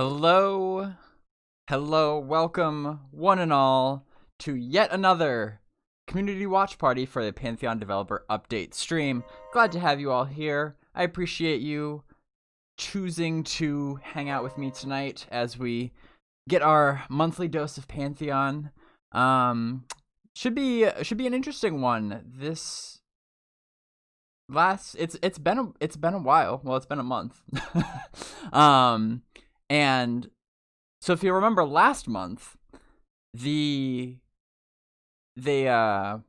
Hello, welcome one and all to yet another community watch party for the Pantheon developer update stream. Glad to have you all here. I appreciate you choosing to hang out with me tonight as we get our monthly dose of Pantheon. Should be an interesting one. It's been a while. Well, it's been a month. And so if you remember last month, they did a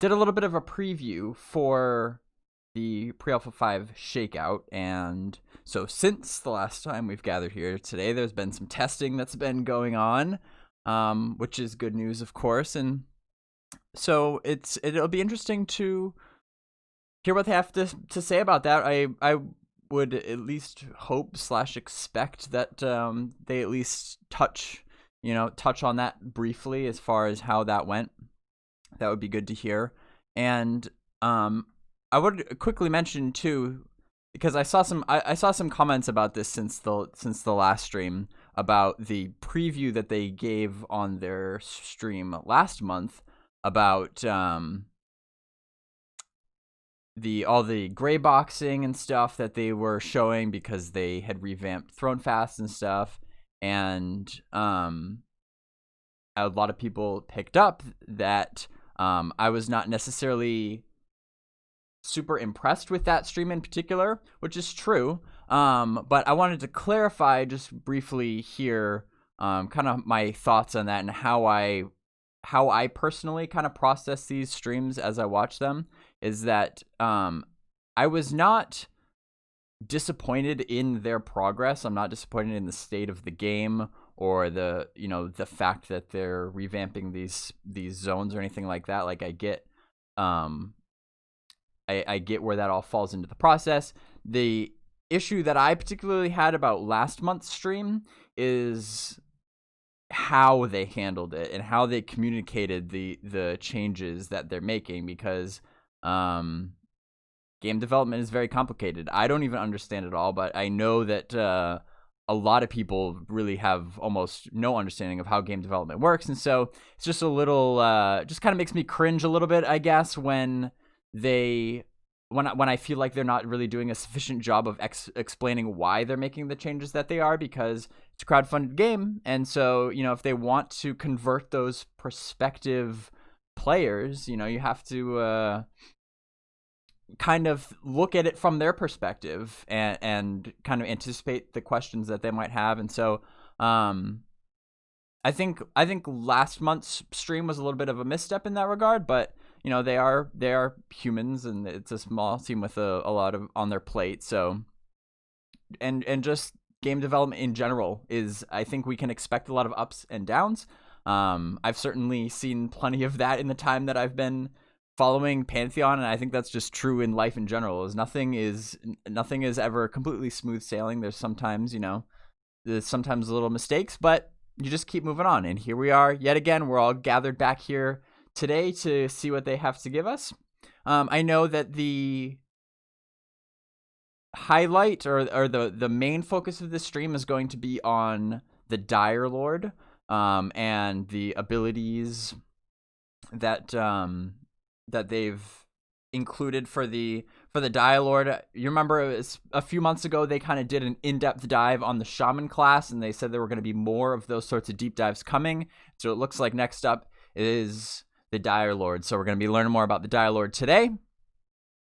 little bit of a preview for the pre-alpha 5 shakeout, and so since the last time we've gathered here today, there's been some testing that's been going on, which is good news, of course, and so it'll be interesting to hear what they have to say about that. I would at least hope / expect that they at least touch on that briefly as far as how that went. That would be good to hear. And I would quickly mention too, because I saw some comments about this since the last stream about the preview that they gave on their stream last month about all the gray boxing and stuff that they were showing because they had revamped Throne Fast and stuff, and a lot of people picked up that I was not necessarily super impressed with that stream in particular, which is true, but I wanted to clarify just briefly here kind of my thoughts on that and how I personally kind of process these streams as I watch them. Is that I was not disappointed in their progress. I'm not disappointed in the state of the game or the fact that they're revamping these zones or anything like that. Like I get I get where that all falls into the process. The issue that I particularly had about last month's stream is how they handled it and how they communicated the changes that they're making, because game development is very complicated. I don't even understand it all, but I know that a lot of people really have almost no understanding of how game development works, and so it's just a little just kind of makes me cringe a little bit, I guess, when I feel like they're not really doing a sufficient job of explaining why they're making the changes that they are, because it's a crowdfunded game, and so if they want to convert those prospective players, you have to kind of look at it from their perspective and kind of anticipate the questions that they might have. And so I think last month's stream was a little bit of a misstep in that regard, but they are humans, and it's a small team with a lot of on their plate. So and just game development in general is, I think we can expect a lot of ups and downs. I've certainly seen plenty of that in the time that I've been following Pantheon, and I think that's just true in life in general. Is nothing is ever completely smooth sailing. There's sometimes little mistakes, but you just keep moving on. And here we are yet again. We're all gathered back here today to see what they have to give us. I know that the highlight or the main focus of this stream is going to be on the Dire Lord, and the abilities that they've included for the Dire Lord. You remember it was a few months ago they kind of did an in-depth dive on the Shaman class, and they said there were going to be more of those sorts of deep dives coming. So it looks like next up is the Dire Lord. So we're going to be learning more about the Dire Lord today.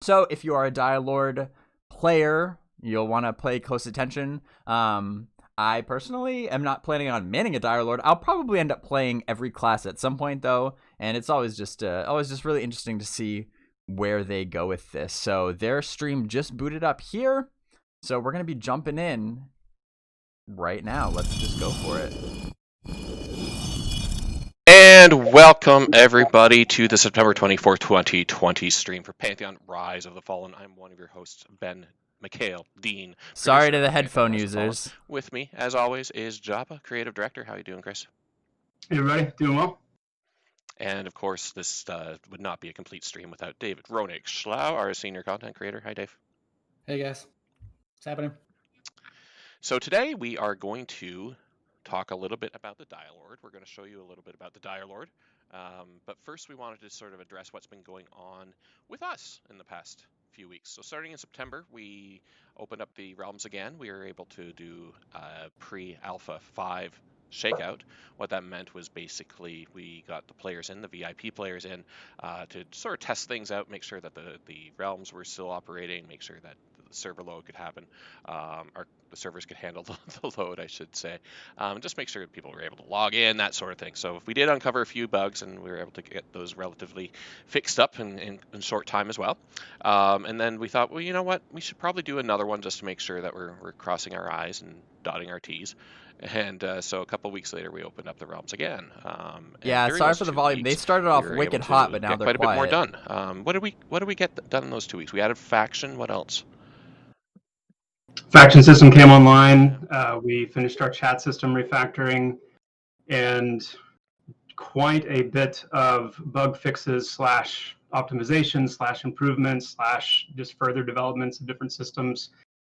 So if you are a Dire Lord player, you'll want to pay close attention. I personally am not planning on manning a Dire Lord. I'll probably end up playing every class at some point, though, and it's always just really interesting to see where they go with this. So their stream just booted up here, so we're going to be jumping in right now. Let's just go for it. And welcome everybody to the September 24th, 2020 stream for Pantheon Rise of the Fallen. I'm one of your hosts, Ben McHale, Dean. Sorry to the headphone users. With me, as always, is Joppa, Creative Director. How are you doing, Chris? Hey everybody, doing well. And of course, this would not be a complete stream without David Roenick Schlau, our Senior Content Creator. Hi, Dave. Hey guys, what's happening? So today we are going to talk a little bit about the Dire Lord. We're going to show you a little bit about the Dire Lord. But first we wanted to sort of address what's been going on with us in the past few weeks. So starting in September, we opened up the realms again. We were able to do pre-alpha 5 Shakeout. What that meant was basically we got the players in, the VIP players in, to sort of test things out, make sure that the realms were still operating, make sure that the server load could happen, or the servers could handle the load, I should say. Just make sure people were able to log in, that sort of thing. So we did uncover a few bugs, and we were able to get those relatively fixed up in short time as well. And then we thought, well, you know what? We should probably do another one just to make sure that we're crossing our I's and dotting our T's. And so a couple weeks later, we opened up the realms again. Yeah, during sorry those for the 2 volume. They weeks, started we off were wicked able to hot, but now get they're quite a bit more quiet. done. What did we get done in those 2 weeks? We added faction. What else? Faction system came online. We finished our chat system refactoring, and quite a bit of bug fixes / optimization / improvements / just further developments of different systems.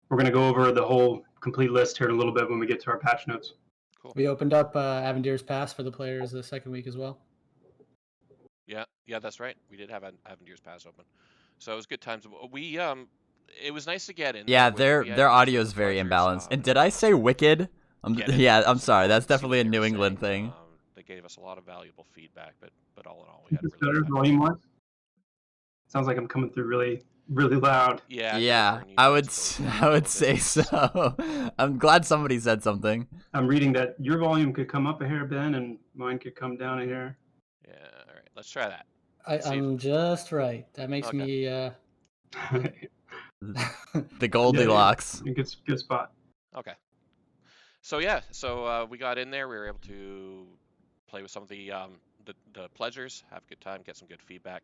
We're going to go over the whole complete list here in a little bit when we get to our patch notes. Cool. We opened up Avendir's Pass for the players the second week as well. Yeah, that's right. We did have Avendir's Pass open, so it was good times. We it was nice to get in. Yeah, there with the their VIPs audio and is the very pledgers, imbalanced. And did I say wicked? get in Yeah, there I'm so sorry. That's see what definitely a they were New England saying. thing. They gave us a lot of valuable feedback, but all in all, we had a Is this really better good time. volume-wise? Sounds like I'm coming through really, really loud. Yeah, Yeah, turn you I guys would both down a I would little say bit. so. I'm glad somebody said something. I'm reading that your volume could come up a hair, Ben, and mine could come down a hair. Yeah, all right. Let's try that. I'm just right. That makes Okay. me The Goldilocks. Yeah, good spot. Okay. So yeah, we got in there. We were able to play with some of the pledgers, have a good time, get some good feedback.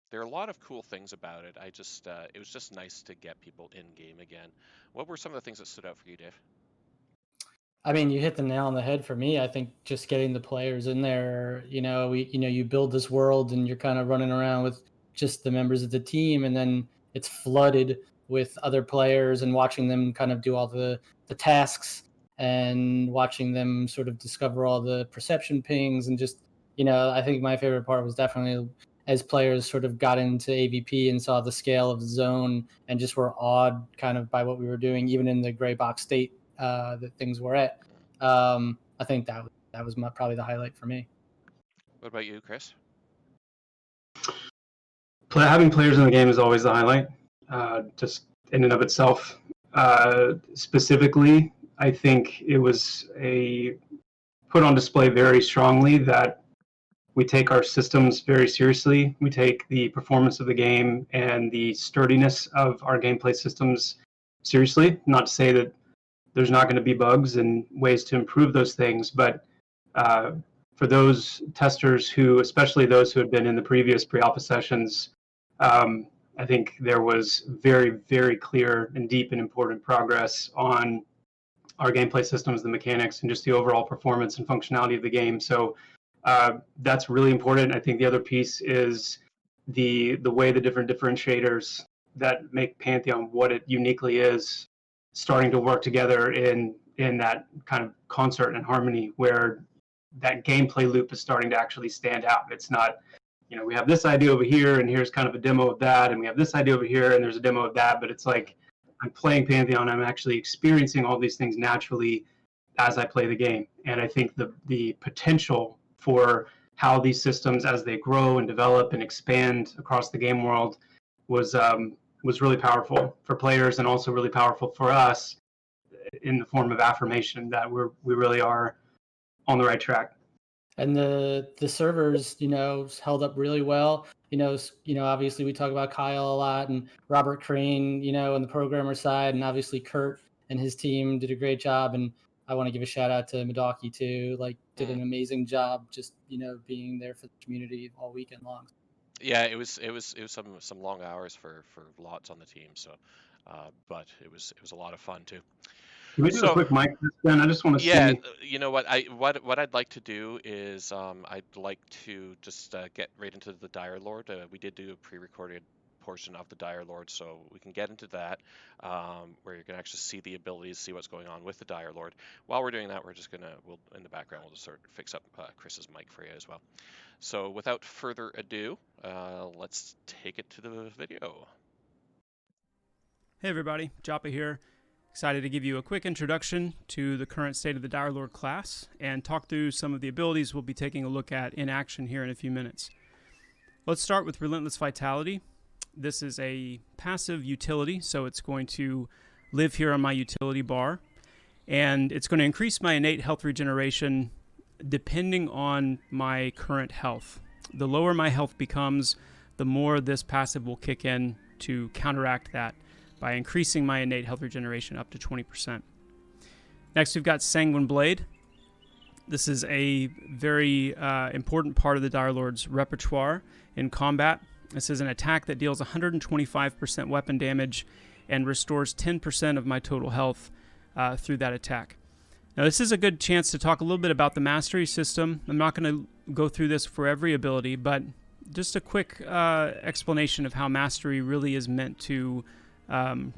There are a lot of cool things about it. It was just nice to get people in game again. What were some of the things that stood out for you, Dave? I mean, you hit the nail on the head for me. I think just getting the players in there, you build this world and you're kind of running around with just the members of the team, and then it's flooded with other players and watching them kind of do all the tasks and watching them sort of discover all the perception pings and just, I think my favorite part was definitely as players sort of got into AVP and saw the scale of the zone and just were awed kind of by what we were doing, even in the gray box state that things were at. I think that was probably the highlight for me. What about you, Chris? Having players in the game is always the highlight, just in and of itself. Specifically, I think it was put on display very strongly that we take our systems very seriously. We take the performance of the game and the sturdiness of our gameplay systems seriously. Not to say that there's not going to be bugs and ways to improve those things, but for those testers who, especially those who had been in the previous pre-alpha sessions, I think there was very, very clear and deep and important progress on our gameplay systems, the mechanics, and just the overall performance and functionality of the game. So that's really important. I think the other piece is the way the different differentiators that make Pantheon what it uniquely is starting to work together in that kind of concert and harmony, where that gameplay loop is starting to actually stand out. It's not, we have this idea over here and here's kind of a demo of that, and we have this idea over here and there's a demo of that, but it's like I'm playing Pantheon, I'm actually experiencing all these things naturally as I play the game. And I think the potential for how these systems, as they grow and develop and expand across the game world, was really powerful for players and also really powerful for us in the form of affirmation that we really are on the right track. And the servers, held up really well. Obviously we talk about Kyle a lot and Robert Crane, on the programmer side, and obviously Kurt and his team did a great job. And I want to give a shout out to Madaki too. Did an amazing job just, being there for the community all weekend long. Yeah, it was some long hours for lots on the team. So, but it was a lot of fun too. Can we do a quick mic test, Ben? I just want to see. Yeah, you know what I'd like to do is I'd like to just get right into the Dire Lord. We did do a pre-recorded portion of the Dire Lord, so we can get into that, where you can actually see the abilities, see what's going on with the Dire Lord. While we're doing that, we're just gonna, in the background, we'll just sort of fix up Chris's mic for you as well. So without further ado, let's take it to the video. Hey everybody, Joppa here. Excited to give you a quick introduction to the current state of the Dire Lord class and talk through some of the abilities we'll be taking a look at in action here in a few minutes. Let's start with Relentless Vitality. This is a passive utility, so it's going to live here on my utility bar, and it's going to increase my innate health regeneration depending on my current health. The lower my health becomes, the more this passive will kick in to counteract that by increasing my innate health regeneration up to 20%. Next, we've got Sanguine Blade. This is a very important part of the Dire Lord's repertoire in combat. This is an attack that deals 125% weapon damage and restores 10% of my total health through that attack. Now, this is a good chance to talk a little bit about the mastery system. I'm not going to go through this for every ability, but just a quick explanation of how mastery really is meant to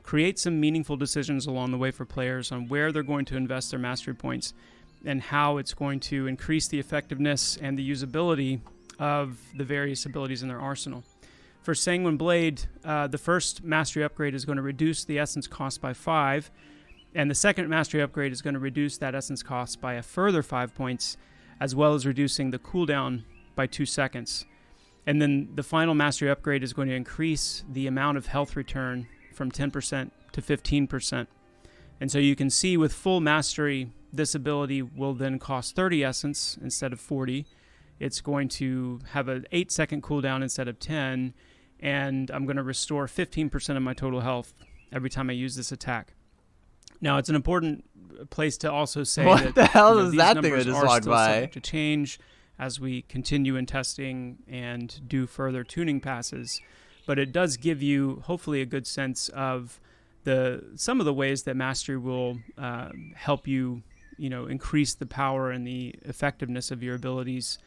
create some meaningful decisions along the way for players on where they're going to invest their mastery points and how it's going to increase the effectiveness and the usability of the various abilities in their arsenal. For Sanguine Blade, the first mastery upgrade is going to reduce the essence cost by 5, and the second mastery upgrade is going to reduce that essence cost by a further 5 points, as well as reducing the cooldown by 2 seconds. And then the final mastery upgrade is going to increase the amount of health return from 10% to 15%. And so you can see with full mastery, this ability will then cost 30 essence instead of 40. It's going to have an 8-second cooldown instead of 10, and I'm going to restore 15% of my total health every time I use this attack. Now, it's an important place to also say what the hell is these that thing numbers that just are walked still by? subject to change as we continue in testing and do further tuning passes. But it does give you, hopefully, a good sense of some of the ways that mastery will help you, increase the power and the effectiveness of your abilities.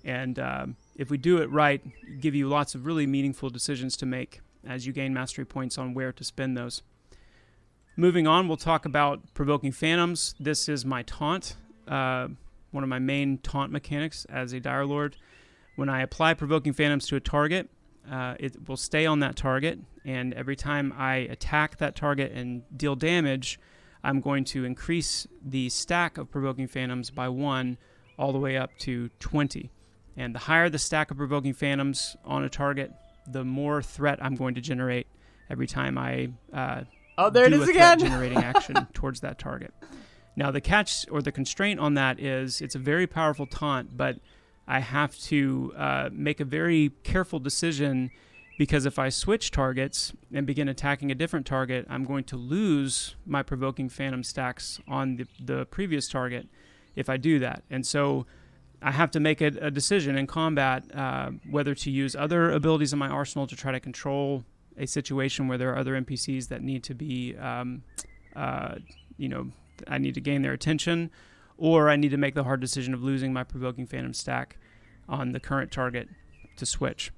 And if we do it right, give you lots of really meaningful decisions to make as you gain mastery points on where to spend those. Moving on, we'll talk about Provoking Phantoms. This is my taunt, one of my main taunt mechanics as a Dire Lord. When I apply Provoking Phantoms to a target, it will stay on that target, and every time I attack that target and deal damage, I'm going to increase the stack of Provoking Phantoms by 1 all the way up to 20. And the higher the stack of Provoking Phantoms on a target, the more threat I'm going to generate every time I there it do is a again. threat-generating action towards that target. Now, the catch or the constraint on that is it's a very powerful taunt, but I have to make a very careful decision, because if I switch targets and begin attacking a different target, I'm going to lose my Provoking Phantom stacks on the previous target if I do that. And so I have to make a decision in combat whether to use other abilities in my arsenal to try to control a situation where there are other NPCs that need to be, I need to gain their attention, or I need to make the hard decision of losing my Provoking Phantom stack on the current target to switch.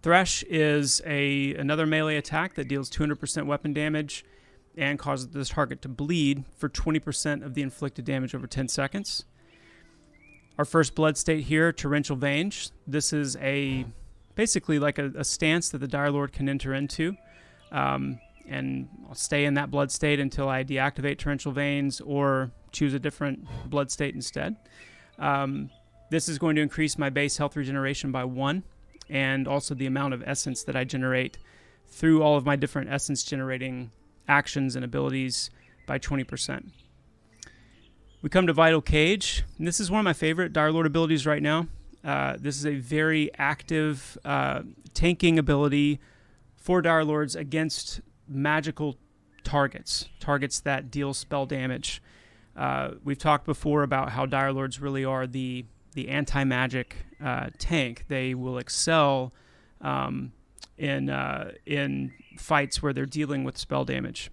Thresh is another melee attack that deals 200% weapon damage and causes the target to bleed for 20% of the inflicted damage over 10 seconds. Our first blood state here, Torrential Veins. This is basically like a stance that the Dire Lord can enter into. And I'll stay in that blood state until I deactivate Torrential Veins or choose a different blood state instead. This is going to increase my base health regeneration by 1, and also the amount of essence that I generate through all of my different essence generating actions and abilities by 20%. We come to Vital Cage, and this is one of my favorite Dire Lord abilities right now. This is a very active tanking ability for Dire Lords against magical targets that deal spell damage. We've talked before about how Dire Lords really are the anti-magic tank. They will excel in fights where they're dealing with spell damage,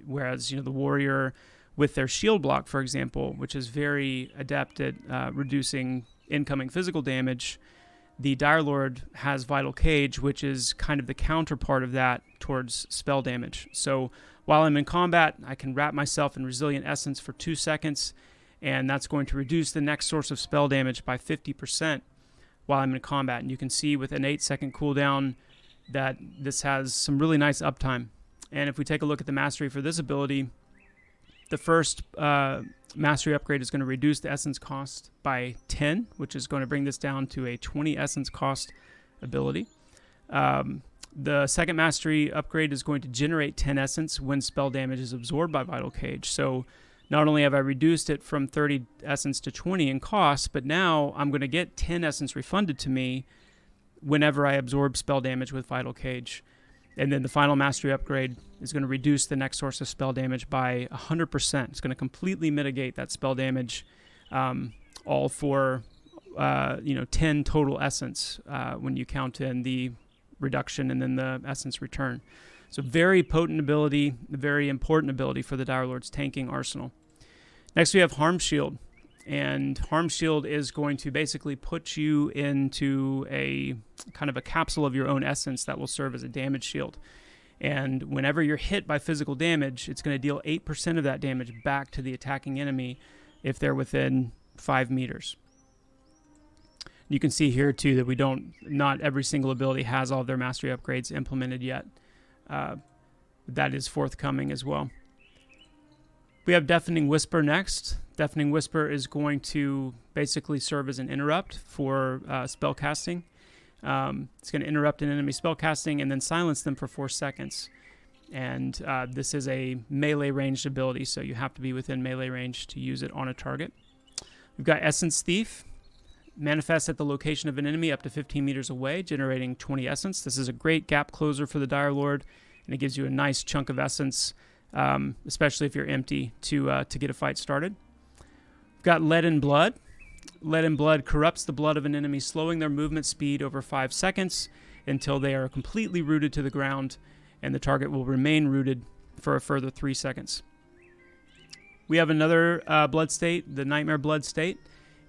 whereas the warrior with their shield block, for example, which is very adept at reducing incoming physical damage, the Dire Lord has Vital Cage, which is kind of the counterpart of that towards spell damage. So while I'm in combat, I can wrap myself in Resilient Essence for 2 seconds, and that's going to reduce the next source of spell damage by 50% while I'm in combat. And you can see with an 8-second cooldown that this has some really nice uptime. And if we take a look at the mastery for this ability, the first mastery upgrade is going to reduce the essence cost by 10, which is going to bring this down to a 20 essence cost ability. The second mastery upgrade is going to generate 10 essence when spell damage is absorbed by Vital Cage. So not only have I reduced it from 30 essence to 20 in cost, but now I'm going to get 10 essence refunded to me whenever I absorb spell damage with Vital Cage. And then the final mastery upgrade is going to reduce the next source of spell damage by 100%. It's going to completely mitigate that spell damage, all for 10 total essence when you count in the reduction and then the essence return. So very potent ability, a very important ability for the Dire Lord's tanking arsenal. Next we have Harm Shield. And Harm Shield is going to basically put you into a kind of a capsule of your own essence that will serve as a damage shield. And whenever you're hit by physical damage, it's going to deal 8% of that damage back to the attacking enemy if they're within 5 meters. You can see here too that not every single ability has all of their mastery upgrades implemented yet. That is forthcoming as well. We have Deafening Whisper next. Deafening Whisper is going to basically serve as an interrupt for spell casting. It's going to interrupt an enemy spell casting and then silence them for 4 seconds. And this is a melee ranged ability, so you have to be within melee range to use it on a target. We've got Essence Thief. Manifests at the location of an enemy up to 15 meters away, generating 20 essence. This is a great gap closer for the Dire Lord, and it gives you a nice chunk of essence, especially if you're empty, to get a fight started. We've got Lead in Blood. Lead in Blood corrupts the blood of an enemy, slowing their movement speed over 5 seconds until they are completely rooted to the ground, and the target will remain rooted for a further 3 seconds. We have another blood state, the Nightmare Blood state,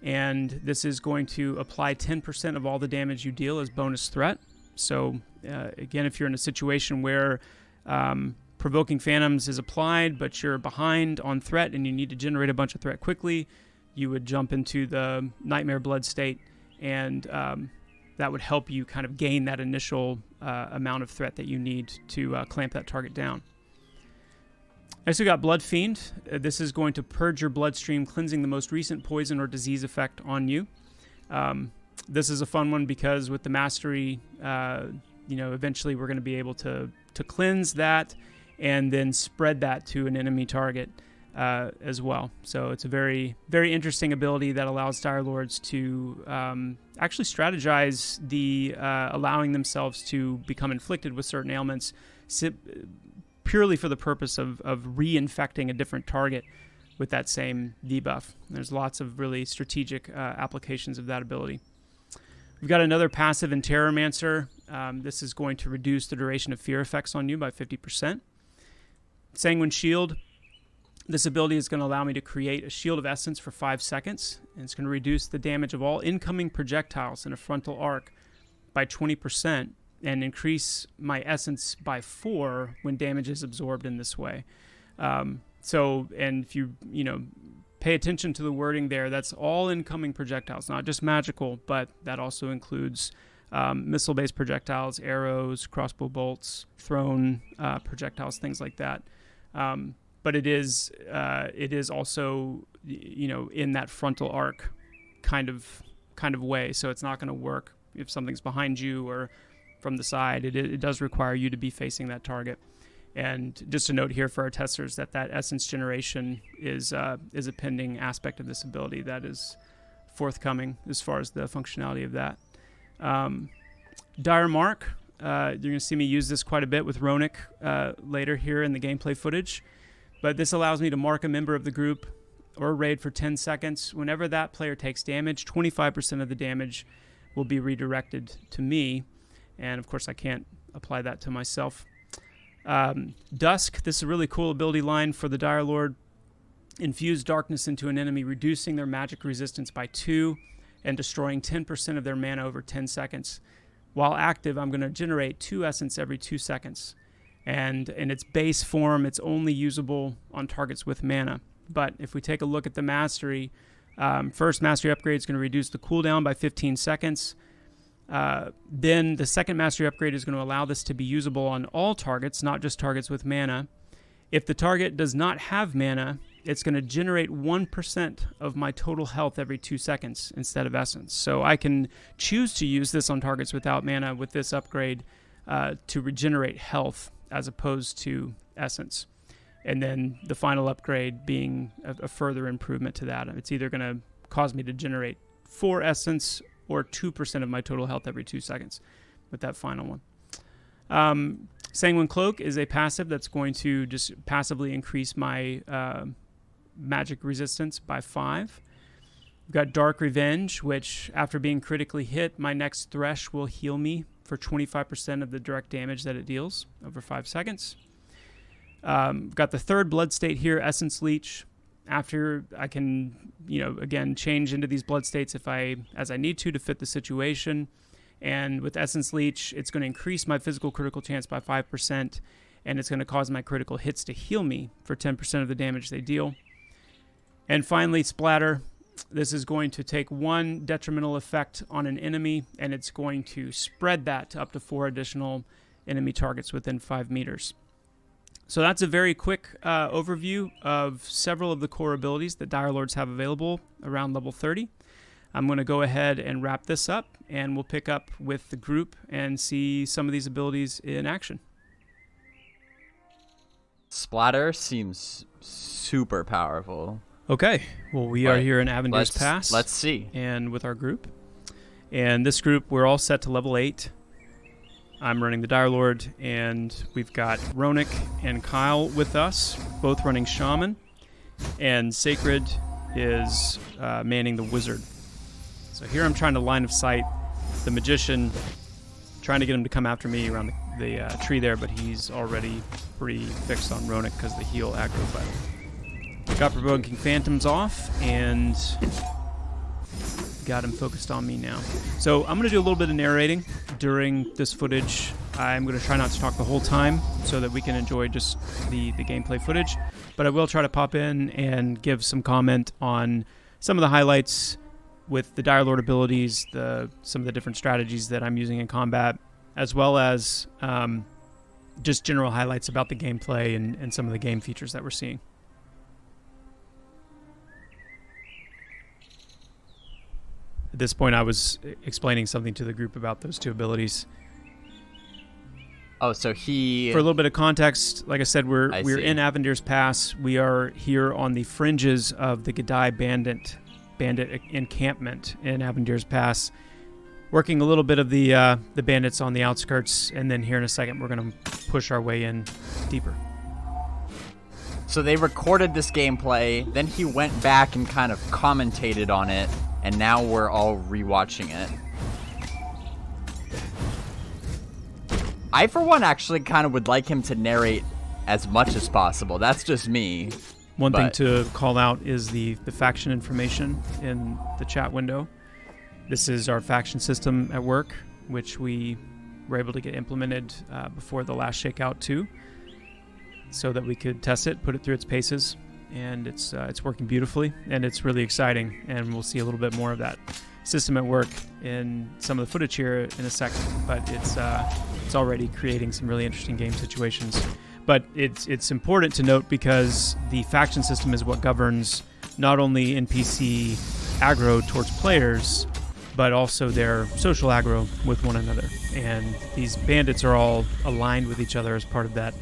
and this is going to apply 10% of all the damage you deal as bonus threat. So again, if you're in a situation where Provoking Phantoms is applied, but you're behind on threat and you need to generate a bunch of threat quickly, you would jump into the Nightmare Blood state, and that would help you kind of gain that initial amount of threat that you need to clamp that target down. Next we got Blood Fiend. This is going to purge your bloodstream, cleansing the most recent poison or disease effect on you. This is a fun one because with the mastery, eventually we're going to be able to cleanse that and then spread that to an enemy target as well. So it's a very, very interesting ability that allows Dire Lords to actually strategize allowing themselves to become inflicted with certain ailments purely for the purpose of reinfecting a different target with that same debuff. There's lots of really strategic applications of that ability. We've got another passive in Terrormancer. This is going to reduce the duration of fear effects on you by 50%. Sanguine Shield. This ability is going to allow me to create a shield of essence for 5 seconds, and it's going to reduce the damage of all incoming projectiles in a frontal arc by 20%, and increase my essence by 4 when damage is absorbed in this way. And if you pay attention to the wording there, that's all incoming projectiles, not just magical, but that also includes missile-based projectiles, arrows, crossbow bolts, thrown projectiles, things like that. But it is also in that frontal arc kind of way, so it's not going to work if something's behind you or from the side. It does require you to be facing that target. And just a note here for our testers that essence generation is a pending aspect of this ability that is forthcoming as far as the functionality of that. Dire Mark, you're going to see me use this quite a bit with Ronick later here in the gameplay footage. But this allows me to mark a member of the group or raid for 10 seconds. Whenever that player takes damage, 25% of the damage will be redirected to me. And of course, I can't apply that to myself. Dusk, this is a really cool ability line for the Dire Lord. Infuse darkness into an enemy, reducing their magic resistance by 2 and destroying 10% of their mana over 10 seconds. While active, I'm going to generate 2 essence every 2 seconds. And in its base form, it's only usable on targets with mana. But if we take a look at the mastery, first mastery upgrade is going to reduce the cooldown by 15 seconds. Then the second mastery upgrade is going to allow this to be usable on all targets, not just targets with mana. If the target does not have mana, it's going to generate 1% of my total health every 2 seconds instead of essence. So I can choose to use this on targets without mana with this upgrade to regenerate health as opposed to essence. And then the final upgrade being a further improvement to that. It's either going to cause me to generate 4 essence or 2% of my total health every 2 seconds with that final one. Sanguine Cloak is a passive that's going to just passively increase my magic resistance by 5. We've got Dark Revenge, which after being critically hit, my next Thresh will heal me for 25% of the direct damage that it deals over 5 seconds. We've got the third blood state here, Essence Leech. After I can, again, change into these blood states as I need to fit the situation. And with Essence Leech, it's going to increase my physical critical chance by 5%, and it's going to cause my critical hits to heal me for 10% of the damage they deal. And finally, Splatter. This is going to take 1 detrimental effect on an enemy, and it's going to spread that to up to 4 additional enemy targets within 5 meters. So that's a very quick overview of several of the core abilities that Dire Lords have available around level 30. I'm going to go ahead and wrap this up, and we'll pick up with the group and see some of these abilities in action. Splatter seems super powerful. Okay, well, we are here in Avendir's Pass. Let's see. And with our group. And this group, we're all set to level 8. I'm running the Dire Lord, and we've got Ronick and Kyle with us, both running Shaman. And Sacred is manning the Wizard. So here I'm trying to line of sight the Magician, trying to get him to come after me around the tree there, but he's already pretty fixed on Ronick because the heal aggro fight. Got Provoking Phantoms off, and got him focused on me now. So I'm going to do a little bit of narrating during this footage. I'm going to try not to talk the whole time so that we can enjoy just the gameplay footage, but I will try to pop in and give some comment on some of the highlights with the Dire Lord abilities, some of the different strategies that I'm using in combat, as well as just general highlights about the gameplay and some of the game features that we're seeing. At this point, I was explaining something to the group about those 2 abilities. Oh, so For a little bit of context, like I said, we're in Avendir's Pass. We are here on the fringes of the Gadai bandit encampment in Avendir's Pass, working a little bit of the bandits on the outskirts, and then here in a second we're going to push our way in deeper. So they recorded this gameplay, then he went back and kind of commentated on it, and now we're all rewatching it. I, for one, actually kind of would like him to narrate as much as possible. That's just me. One thing to call out is the faction information in the chat window. This is our faction system at work, which we were able to get implemented before the last Shakeout 2, so that we could test it, put it through its paces, and it's working beautifully, and it's really exciting, and we'll see a little bit more of that system at work in some of the footage here in a second, but it's already creating some really interesting game situations. But it's important to note because the faction system is what governs not only NPC aggro towards players, but also their social aggro with one another. And these bandits are all aligned with each other as part of that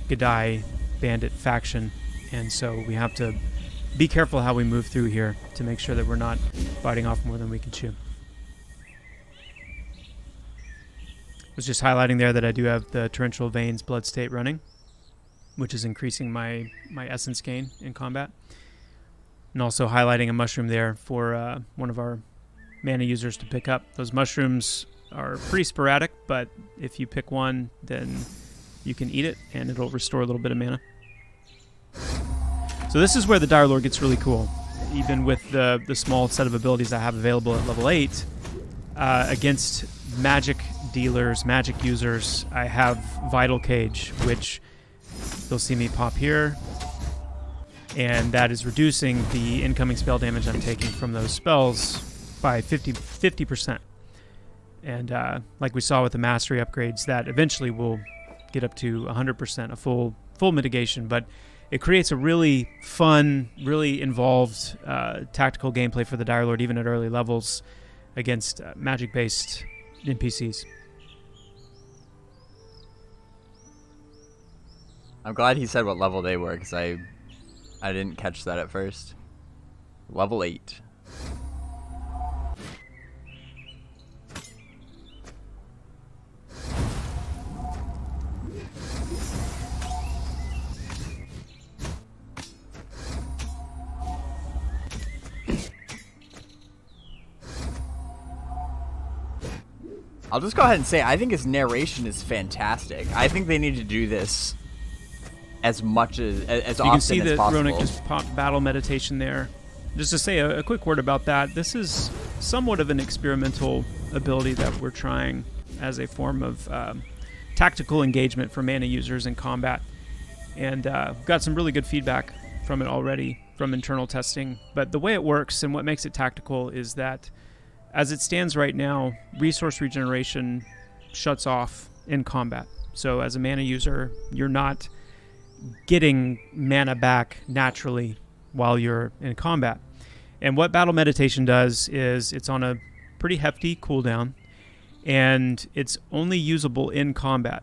Gadai bandit faction. And so we have to be careful how we move through here to make sure that we're not biting off more than we can chew. I was just highlighting there that I do have the Torrential Veins blood state running, which is increasing my essence gain in combat. And also highlighting a mushroom there for one of our mana users to pick up. Those mushrooms are pretty sporadic, but if you pick one, then you can eat it, and it'll restore a little bit of mana. So this is where the Dire Lord gets really cool. even with the small set of abilities I have available at level 8, against magic dealers, magic users, I have Vital Cage, which you'll see me pop here, and that is reducing the incoming spell damage I'm taking from those spells by 50%. And like we saw with the mastery upgrades, that eventually will get up to 100%, a full mitigation. But it creates a really fun, really involved tactical gameplay for the Dire Lord, even at early levels, against magic-based NPCs. I'm glad he said what level they were, because I didn't catch that at first. Level 8. I'll just go ahead and say, I think his narration is fantastic. I think they need to do this as much as often as possible. You can see that Ronick just popped battle meditation there. Just to say a quick word about that, this is somewhat of an experimental ability that we're trying as a form of tactical engagement for mana users in combat. And got some really good feedback from it already from internal testing. But the way it works and what makes it tactical is that as it stands right now, resource regeneration shuts off in combat. So as a mana user, you're not getting mana back naturally while you're in combat. And what Battle Meditation does is it's on a pretty hefty cooldown, and it's only usable in combat.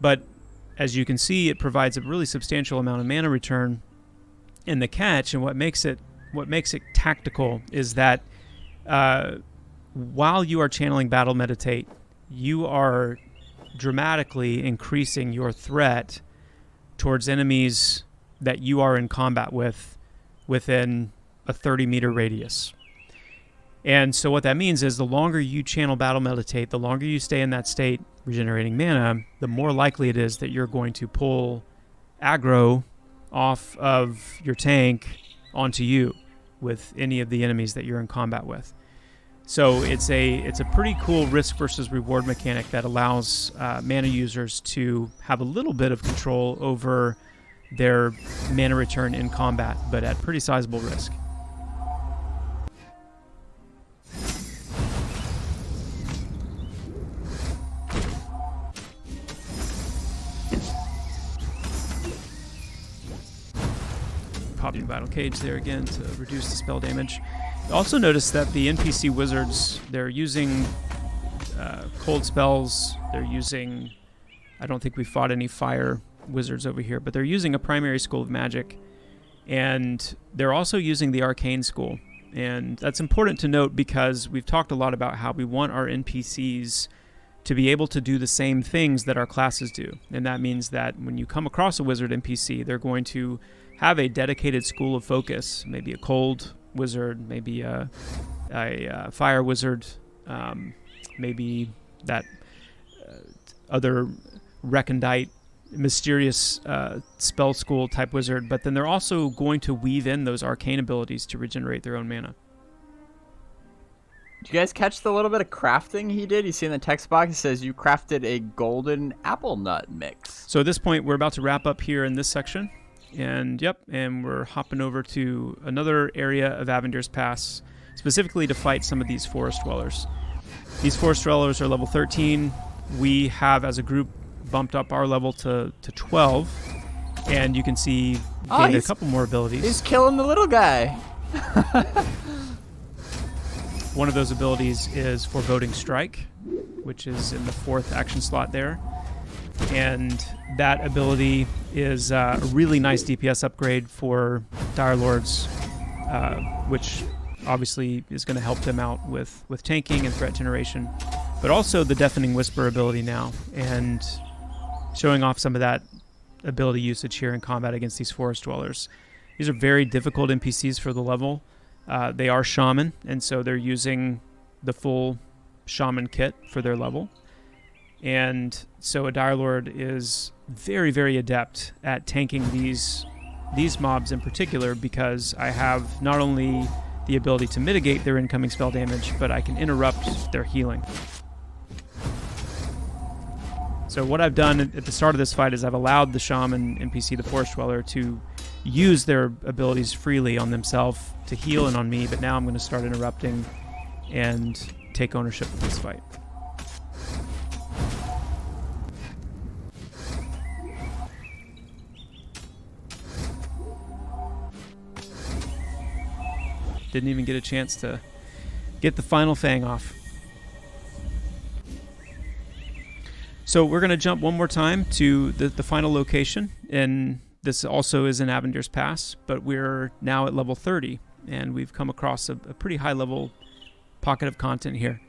But as you can see, it provides a really substantial amount of mana return. And the catch, and what makes it tactical, is that while you are channeling Battle Meditate, you are dramatically increasing your threat towards enemies that you are in combat with within a 30-meter radius. And so what that means is the longer you channel Battle Meditate, the longer you stay in that state regenerating mana, the more likely it is that you're going to pull aggro off of your tank onto you with any of the enemies that you're in combat with. So it's a pretty cool risk versus reward mechanic that allows mana users to have a little bit of control over their mana return in combat, but at pretty sizable risk. Popping Battle Cage there again to reduce the spell damage. Also notice that the NPC wizards, they're using cold spells. They're using, I don't think we fought any fire wizards over here, but they're using a primary school of magic, and they're also using the arcane school. And that's important to note because we've talked a lot about how we want our NPCs to be able to do the same things that our classes do. And that means that when you come across a wizard NPC, they're going to have a dedicated school of focus, maybe a cold wizard, maybe a fire wizard, maybe that other recondite, mysterious spell school type wizard, but then they're also going to weave in those arcane abilities to regenerate their own mana. Did you guys catch the little bit of crafting he did? You see in the text box, it says you crafted a golden apple nut mix. So at this point, we're about to wrap up here in this section. And and we're hopping over to another area of Avendir's Pass, specifically to fight some of these forest dwellers. These forest dwellers are level 13. We have, as a group, bumped up our level to 12. And you can see gained a couple more abilities. He's killing the little guy. One of those abilities is Foreboding Strike, which is in the 4th action slot there. And that ability is a really nice DPS upgrade for Dire Lords, which obviously is going to help them out with tanking and threat generation, but also the Deafening Whisper ability now, and showing off some of that ability usage here in combat against these forest dwellers. These are very difficult NPCs for the level. They are Shaman, and so they're using the full Shaman kit for their level. And so a Dire Lord is very, very adept at tanking these these mobs in particular because I have not only the ability to mitigate their incoming spell damage, but I can interrupt their healing. So what I've done at the start of this fight is I've allowed the Shaman NPC, the Forest Dweller, to use their abilities freely on themselves to heal and on me, but now I'm going to start interrupting and take ownership of this fight. Didn't even get a chance to get the final Fang off. So we're going to jump one more time to the final location, and this also is in Avendir's Pass, but we're now at level 30, and we've come across a pretty high-level pocket of content here.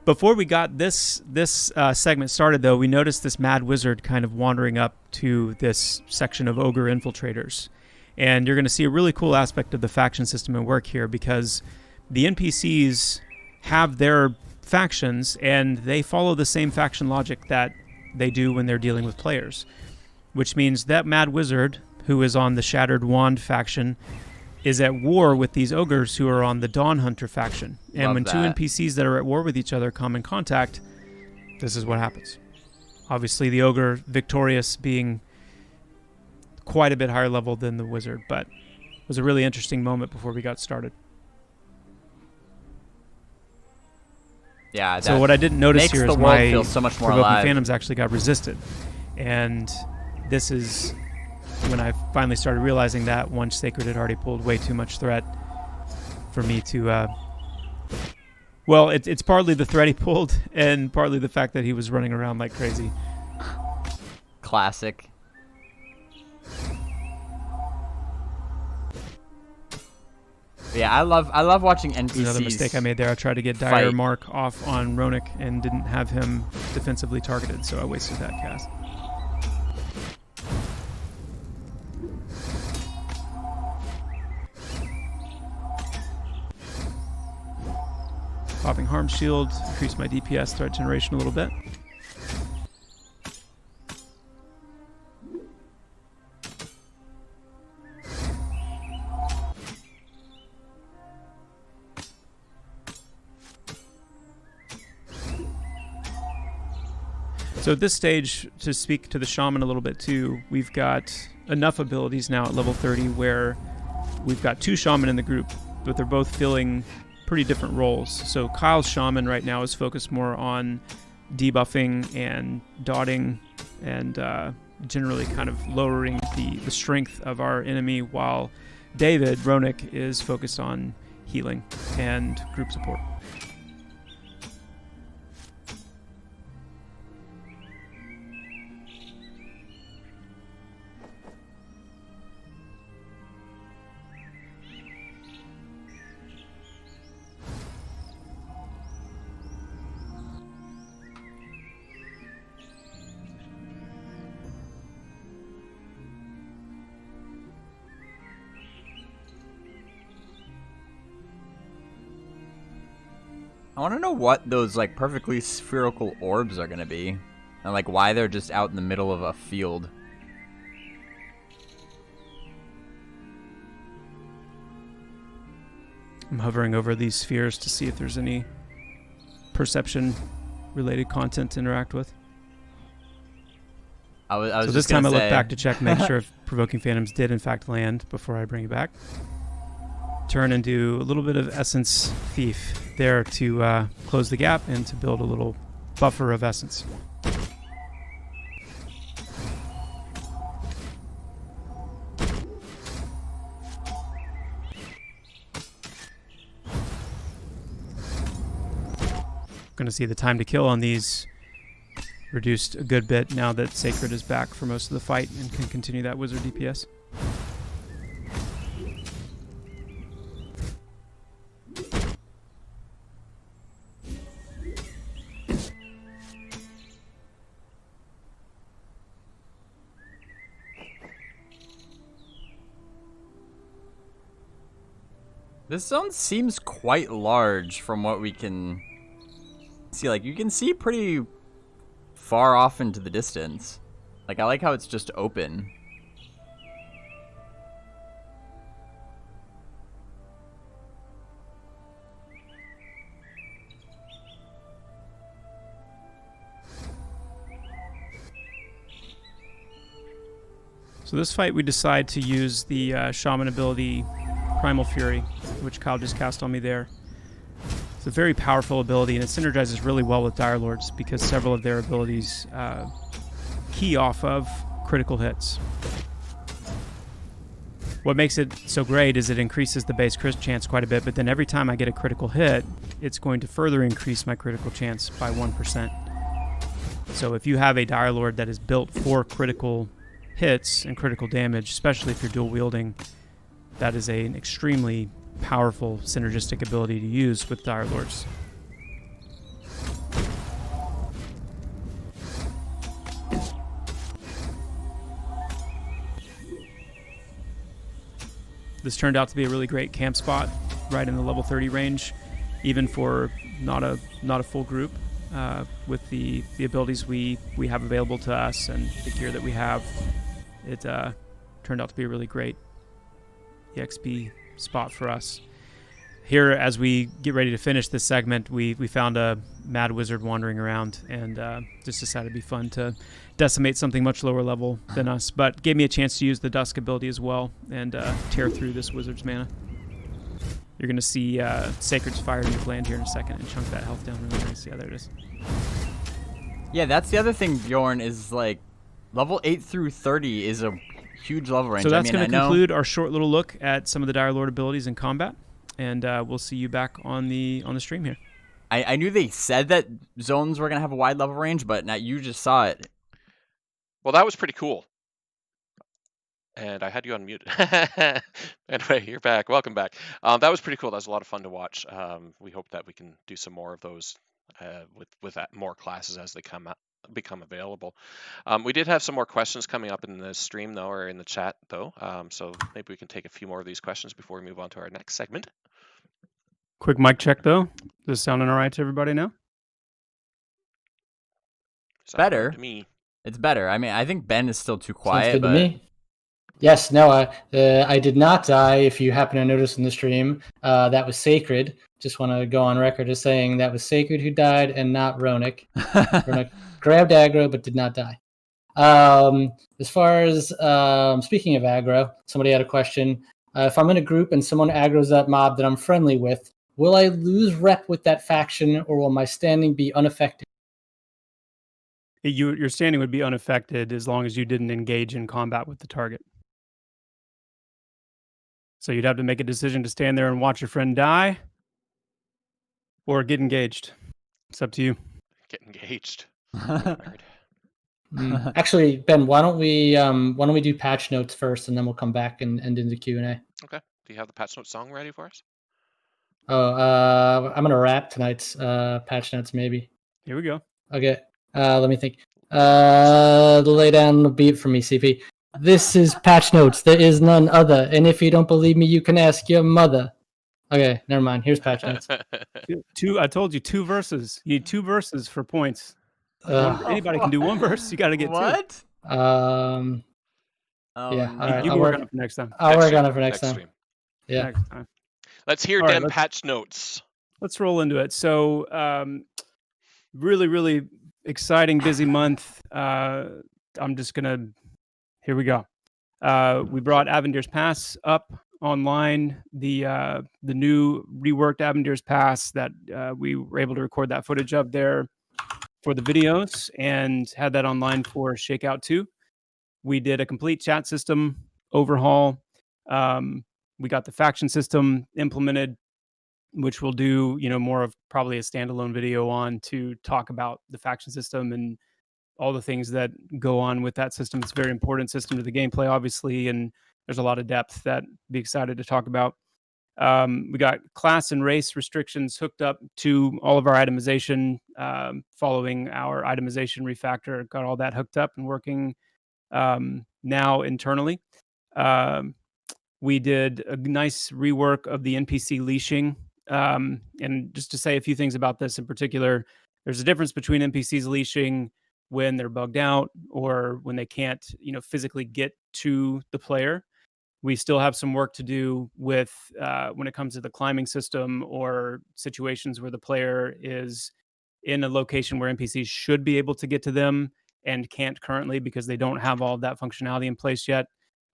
Before we got this segment started, though, we noticed this mad wizard kind of wandering up to this section of ogre infiltrators. And you're going to see a really cool aspect of the faction system at work here, because the NPCs have their factions, and they follow the same faction logic that they do when they're dealing with players. Which means that mad wizard, who is on the Shattered Wand faction, is at war with these ogres who are on the Dawn Hunter faction. And Love when that. two NPCs that are at war with each other come in contact, this is what happens. Obviously, the ogre victorious being quite a bit higher level than the wizard, but it was a really interesting moment before we got started. Yeah. So what I didn't notice makes here the is world my feel so much more Provoking alive. Phantoms actually got resisted. And this is when I finally started realizing that one Sacred had already pulled way too much threat for me to... Well, it's partly the threat he pulled and partly the fact that he was running around like crazy. Classic. Yeah, I love watching NPCs. This is another mistake I made there. I tried to get Dire fight. Mark off on Ronik and didn't have him defensively targeted, so I wasted that cast. Popping Harm Shield, increase my DPS threat generation a little bit. So at this stage, to speak to the Shaman a little bit too, we've got enough abilities now at level 30 where we've got two Shaman in the group, but they're both filling pretty different roles. So Kyle's Shaman right now is focused more on debuffing and dotting and generally kind of lowering the strength of our enemy, while David, Ronik, is focused on healing and group support. I want to know what those like perfectly spherical orbs are going to be, and like why they're just out in the middle of a field. I'm hovering over these spheres to see if there's any perception-related content to interact with. I was So just this time I gonna look say- back to check and make sure if Provoking Phantoms did in fact land before I bring it back. Turn and do a little bit of Essence Thief there to close the gap and to build a little buffer of Essence. Going to see the time to kill on these reduced a good bit now that Sacred is back for most of the fight and can continue that wizard DPS. This zone seems quite large from what we can see. Like, you can see pretty far off into the distance. Like, I like how it's just open. So this fight, we decide to use the Shaman ability, Primal Fury, which Kyle just cast on me there. It's a very powerful ability, and it synergizes really well with Dire Lords because several of their abilities key off of critical hits. What makes it so great is it increases the base crit chance quite a bit, but then every time I get a critical hit, it's going to further increase my critical chance by 1%. So if you have a Dire Lord that is built for critical hits and critical damage, especially if you're dual wielding, that is an extremely powerful synergistic ability to use with Dire Lords. This turned out to be a really great camp spot, right in the level 30 range, even for not a full group. With the abilities we have available to us and the gear that we have, it turned out to be a really great EXP spot for us. Here, as we get ready to finish this segment, we found a mad wizard wandering around and just decided it'd be fun to decimate something much lower level than us, but gave me a chance to use the Dusk ability as well and tear through this wizard's mana. You're going to see Sacred's Fire Nuke land here in a second and chunk that health down really nice. Yeah, there it is. Yeah, that's the other thing, Bjorn, is like level 8 through 30 is a huge level range. So that's going to conclude our short little look at some of the Dire Lord abilities in combat, and we'll see you back on the stream here. I knew they said that zones were going to have a wide level range, but now you just saw it. Well, that was pretty cool. And I had you unmuted. Anyway, you're back. Welcome back. That was pretty cool. That was a lot of fun to watch. We hope that we can do some more of those with more classes as they become available. We did have some more questions coming up in the stream, though, or in the chat, though. So maybe we can take a few more of these questions before we move on to our next segment. Quick mic check, though. Is this sounding all right to everybody now? Better. To me. It's better. I mean, I think Ben is still too Sounds quiet. good But... to me. Yes, no, I did not die. If you happen to notice in the stream, that was Sacred. Just want to go on record as saying that was Sacred who died and not Ronick. Ronick grabbed aggro but did not die. As far as speaking of aggro, somebody had a question. If I'm in a group and someone aggroes that mob that I'm friendly with, will I lose rep with that faction or will my standing be unaffected? Your standing would be unaffected as long as you didn't engage in combat with the target. So you'd have to make a decision to stand there and watch your friend die or get engaged. It's up to you. Get engaged. Actually, Ben, why don't we do patch notes first and then we'll come back and end into Q&A. Okay. Do you have the patch notes song ready for us? Oh, I'm going to rap tonight's patch notes maybe. Here we go. Okay. Let me think. Lay down the beat for me, CP. This is patch notes. There is none other. And if you don't believe me, you can ask your mother. Okay, never mind. Here's patch notes. I told you 2 verses. You need 2 verses for points. Anybody can do 1 verse. You got to get 2. What? Yeah. Right, you can work on it for next time. I'll work on it for next time. Stream. Yeah. Next time. Let's hear them patch notes. Let's roll into it. So, really, really exciting, busy month. I'm just gonna. Here we go. We brought Avendir's Pass up online. The new reworked Avendir's Pass that we were able to record that footage of there for the videos and had that online for Shakeout 2. We did a complete chat system overhaul. We got the faction system implemented, which we'll do, more of probably a standalone video on to talk about the faction system and all the things that go on with that system. It's a very important system to the gameplay, obviously, and there's a lot of depth that I'd be excited to talk about. We got class and race restrictions hooked up to all of our itemization following our itemization refactor. Got all that hooked up and working now internally. We did a nice rework of the NPC leashing. And just to say a few things about this in particular, there's a difference between NPCs leashing when they're bugged out or when they can't, physically get to the player. We still have some work to do with when it comes to the climbing system or situations where the player is in a location where NPCs should be able to get to them and can't currently because they don't have all of that functionality in place yet.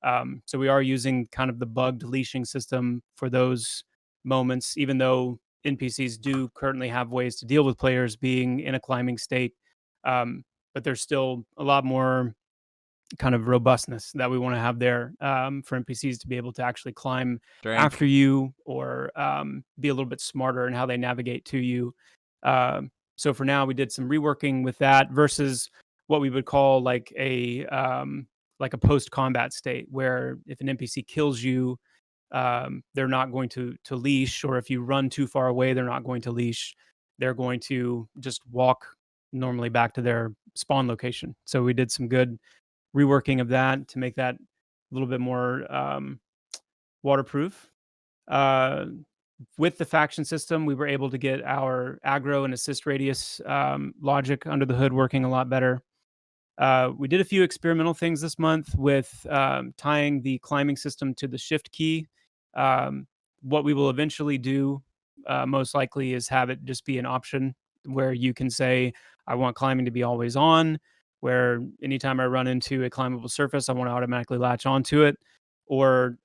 So we are using kind of the bugged leashing system for those moments, even though NPCs do currently have ways to deal with players being in a climbing state. But there's still a lot more kind of robustness that we want to have there, for NPCs to be able to actually climb after you, or be a little bit smarter in how they navigate to you. So for now, we did some reworking with that versus what we would call like a post combat state, where if an NPC kills you, they're not going to leash, or if you run too far away, they're not going to leash. They're going to just walk normally back to their spawn location. So we did some good reworking of that to make that a little bit more waterproof. With the faction system, we were able to get our aggro and assist radius logic under the hood working a lot better. We did a few experimental things this month with tying the climbing system to the shift key. What we will eventually do, most likely, is have it just be an option where you can say, I want climbing to be always on, where anytime I run into a climbable surface, I want to automatically latch onto it. Or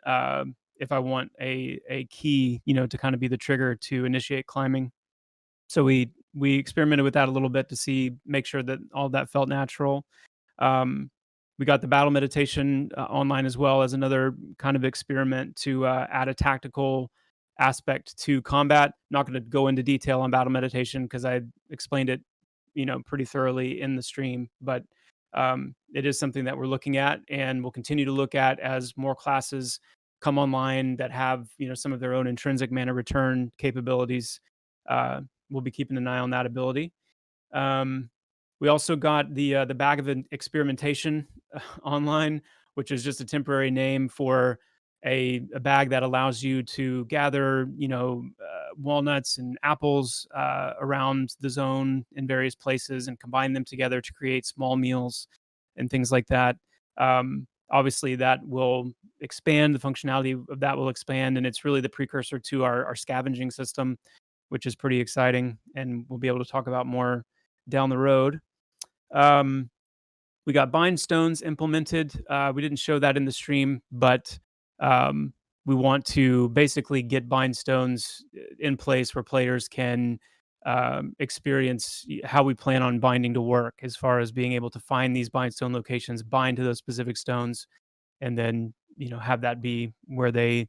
if I want a key, to kind of be the trigger to initiate climbing. So we experimented with that a little bit to make sure that all that felt natural. We got the battle meditation online as well as another kind of experiment to add a tactical aspect to combat. Not going to go into detail on battle meditation because I explained it, pretty thoroughly in the stream, but it is something that we're looking at and we'll continue to look at as more classes come online that have, some of their own intrinsic mana return capabilities. We'll be keeping an eye on that ability. We also got the bag of experimentation online, which is just a temporary name for a bag that allows you to gather, walnuts and apples around the zone in various places and combine them together to create small meals and things like that. Obviously, that will expand. The functionality of that will expand, and it's really the precursor to our scavenging system, which is pretty exciting, and we'll be able to talk about more down the road. We got bind stones implemented. We didn't show that in the stream, but we want to basically get bind stones in place where players can experience how we plan on binding to work, as far as being able to find these bind stone locations, bind to those specific stones, and then have that be where they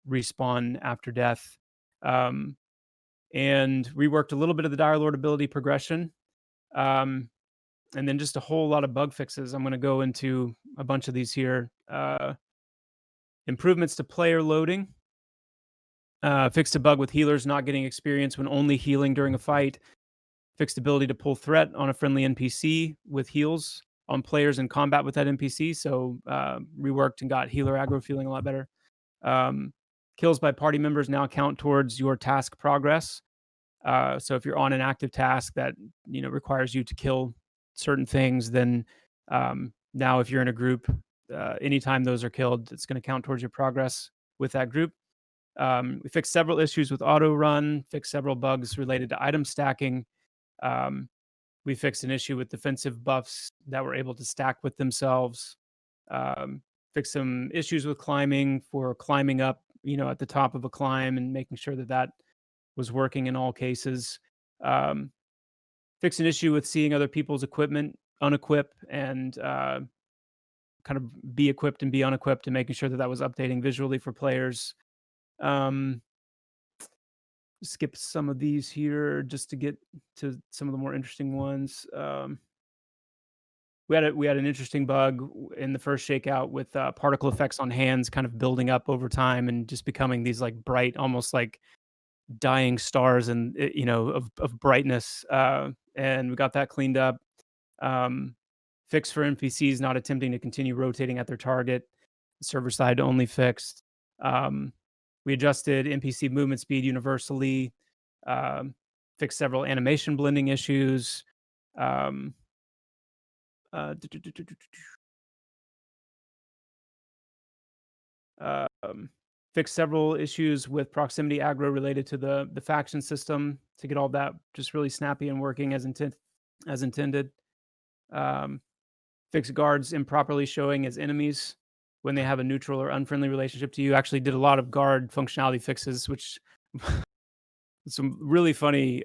respawn after death. And reworked a little bit of the Dire Lord ability progression. And then just a whole lot of bug fixes. I'm going to go into a bunch of these here. Improvements to player loading. Fixed a bug with healers not getting experience when only healing during a fight. Fixed ability to pull threat on a friendly NPC with heals on players in combat with that NPC. So reworked and got healer aggro feeling a lot better. Kills by party members now count towards your task progress. So if you're on an active task that requires you to kill certain things, then now if you're in a group, anytime those are killed, it's going to count towards your progress with that group. We fixed several issues with auto run, fixed several bugs related to item stacking. We fixed an issue with defensive buffs that were able to stack with themselves. Fixed some issues with climbing for climbing up, at the top of a climb and making sure that was working in all cases. Fixed an issue with seeing other people's equipment unequip and kind of be equipped and be unequipped, and making sure that was updating visually for players. Skip some of these here just to get to some of the more interesting ones. We had an interesting bug in the first shakeout with particle effects on hands kind of building up over time and just becoming these like bright, almost like dying stars and of brightness. And we got that cleaned up. Fixed for NPCs not attempting to continue rotating at their target. Server side only fixed. We adjusted NPC movement speed universally. Fixed several animation blending issues. Fixed several issues with proximity aggro related to the faction system to get all that just really snappy and working as intended. Fixed guards improperly showing as enemies. when they have a neutral or unfriendly relationship to you. Actually did a lot of guard functionality fixes, which some really funny,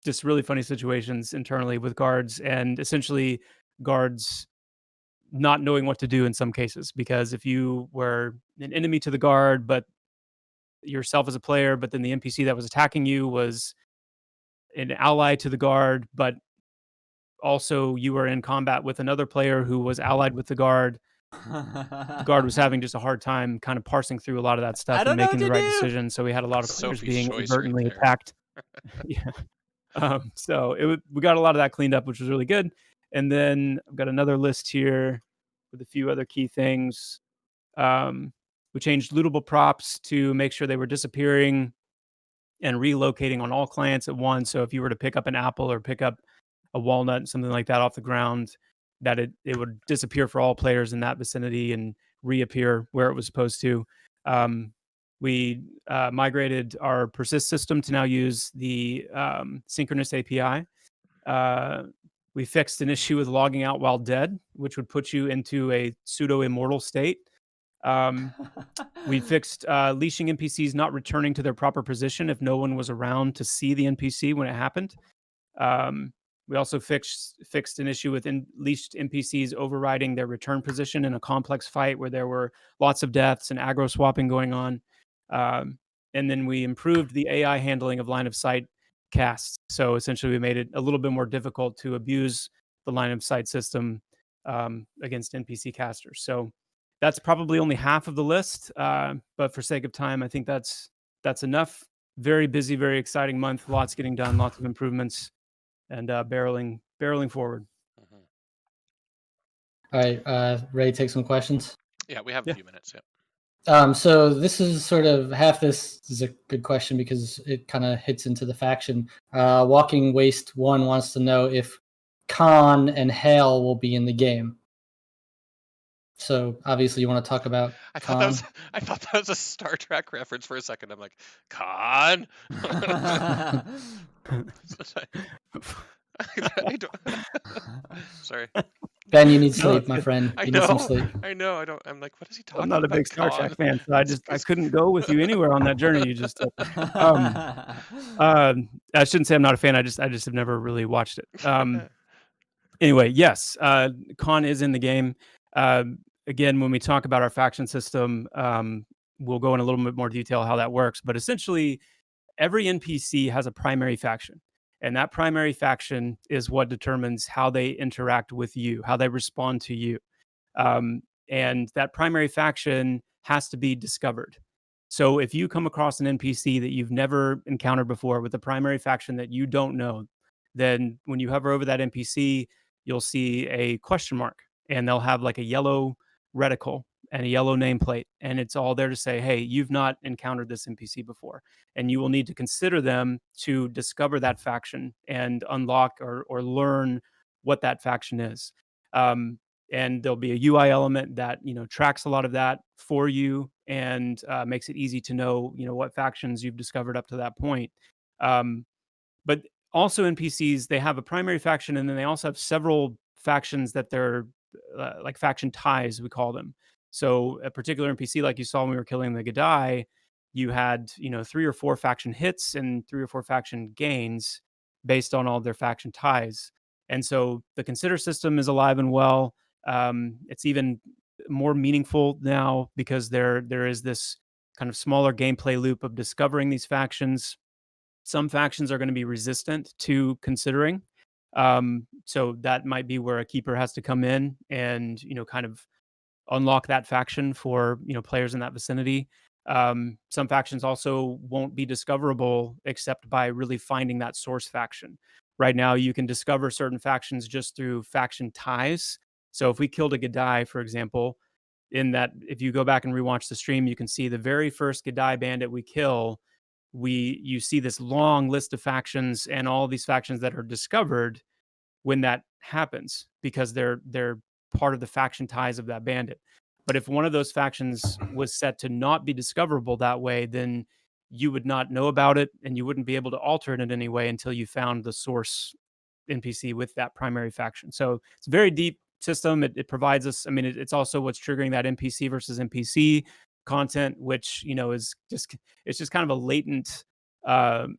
just really funny situations internally with guards, and essentially guards not knowing what to do in some cases, because if you were an enemy to the guard, but yourself as a player, but then the NPC that was attacking you was an ally to the guard, but also you were in combat with another player who was allied with the guard was having just a hard time kind of parsing through a lot of that stuff and making the right decision. So we had a lot of players Sophie's being choice inadvertently right there. attacked. Yeah. So we got a lot of that cleaned up, which was really good. And then I've got another list here with a few other key things. We changed lootable props to make sure they were disappearing and relocating on all clients at once. So if you were to pick up an apple or pick up a walnut, something like that off the ground, that it would disappear for all players in that vicinity and reappear where it was supposed to. We migrated our persist system to now use the synchronous API. We fixed an issue with logging out while dead, which would put you into a pseudo immortal state. We fixed leashing NPCs not returning to their proper position if no one was around to see the NPC when it happened. We also fixed an issue with leashed NPCs overriding their return position in a complex fight where there were lots of deaths and aggro swapping going on. And then we improved the AI handling of line of sight casts. So essentially we made it a little bit more difficult to abuse the line of sight system against NPC casters. So that's probably only half of the list, but for sake of time, I think that's enough. Very busy, very exciting month. Lots getting done, lots of improvements, and barreling forward. All right, Ray, take some questions. Yeah, we have a few minutes. Yeah. So this is sort of half. This is a good question because it kind of hits into the faction. Walking Waste 1 wants to know if Khan and Hale will be in the game. So obviously you want to talk about Khan. I thought that was a Star Trek reference for a second. I'm like, Khan? Sorry. Ben, you need sleep, my friend. You need some sleep. I know. I'm like, what is he talking about? I'm not a big Star Trek fan, so I couldn't go with you anywhere on that journey you just took. I shouldn't say I'm not a fan. I just have never really watched it. Anyway, yes, Khan is in the game. Again, when we talk about our faction system, we'll go in a little bit more detail how that works. But essentially, every NPC has a primary faction. And that primary faction is what determines how they interact with you, how they respond to you. And that primary faction has to be discovered. So if you come across an NPC that you've never encountered before with a primary faction that you don't know, then when you hover over that NPC, you'll see a question mark, and they'll have like a yellow reticle and a yellow nameplate, and it's all there to say, hey, you've not encountered this NPC before, and you will need to consider them to discover that faction and unlock or learn what that faction is. And there'll be a UI element that tracks a lot of that for you and makes it easy to know what factions you've discovered up to that point. But also NPCs, they have a primary faction, and then they also have several factions that they're like faction ties, we call them. So a particular NPC, like you saw when we were killing the Gadai, you had 3 or 4 faction hits and 3 or 4 faction gains based on all their faction ties. And so the consider system is alive and well. It's even more meaningful now because there is this kind of smaller gameplay loop of discovering these factions. Some factions are going to be resistant to considering. So that might be where a keeper has to come in and, kind of unlock that faction for, players in that vicinity. Some factions also won't be discoverable except by really finding that source faction. Right now, you can discover certain factions just through faction ties. So if we killed a Gadai, for example, in that, if you go back and rewatch the stream, you can see the very first Gadai bandit we kill, you see this long list of factions and all these factions that are discovered when that happens because they're part of the faction ties of that bandit. But if one of those factions was set to not be discoverable that way, then you would not know about it and you wouldn't be able to alter it in any way until you found the source NPC with that primary faction. So it's very deep system. It provides us. I mean, it's also what's triggering that NPC versus NPC content, which is it's just kind of a latent,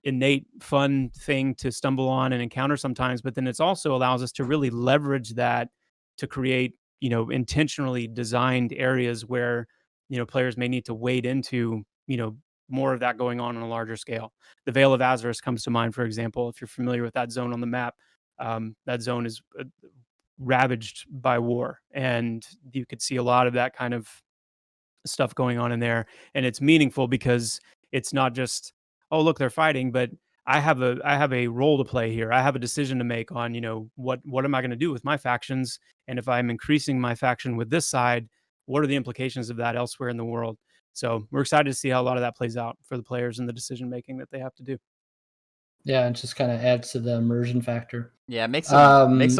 innate, fun thing to stumble on and encounter sometimes. But then it's also allows us to really leverage that to create intentionally designed areas where players may need to wade into more of that going on a larger scale. The Vale of Azarus comes to mind, for example, if you're familiar with that zone on the map. That zone is ravaged by war, and you could see a lot of that kind of stuff going on in there. And it's meaningful because it's not just, oh look, they're fighting, but I have a role to play here. I have a decision to make on what am I going to do with my factions, and if I'm increasing my faction with this side, what are the implications of that elsewhere in the world? So we're excited to see how a lot of that plays out for the players and the decision making that they have to do. Yeah, it just kind of adds to the immersion factor. Yeah, it makes the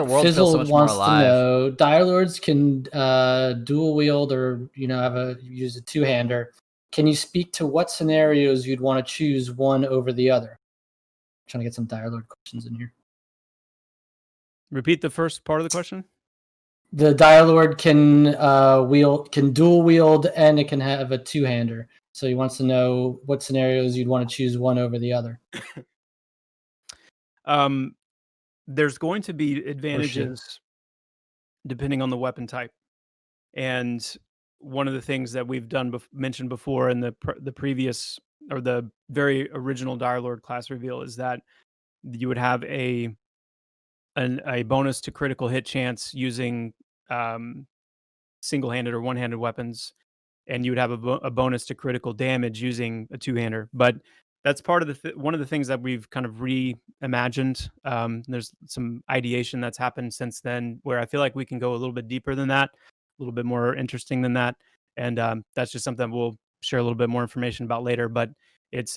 world feel so much more wants alive. to know, Dire Lords can dual wield or use a two-hander. Can you speak to what scenarios you'd want to choose one over the other? I'm trying to get some Dire Lord questions in here. Repeat the first part of the question. The Dire Lord can dual wield, and it can have a two-hander. So he wants to know what scenarios you'd want to choose one over the other. There's going to be advantages depending on the weapon type. And one of the things that we've mentioned before in the previous, or the very original Dire Lord class reveal, is that you would have a bonus to critical hit chance using single-handed or one-handed weapons, and you would have a bonus to critical damage using a two-hander. But that's part of one of the things that we've kind of reimagined. There's some ideation that's happened since then where I feel like we can go a little bit deeper than that, a little bit more interesting than that. And that's just something we'll share a little bit more information about later. But it's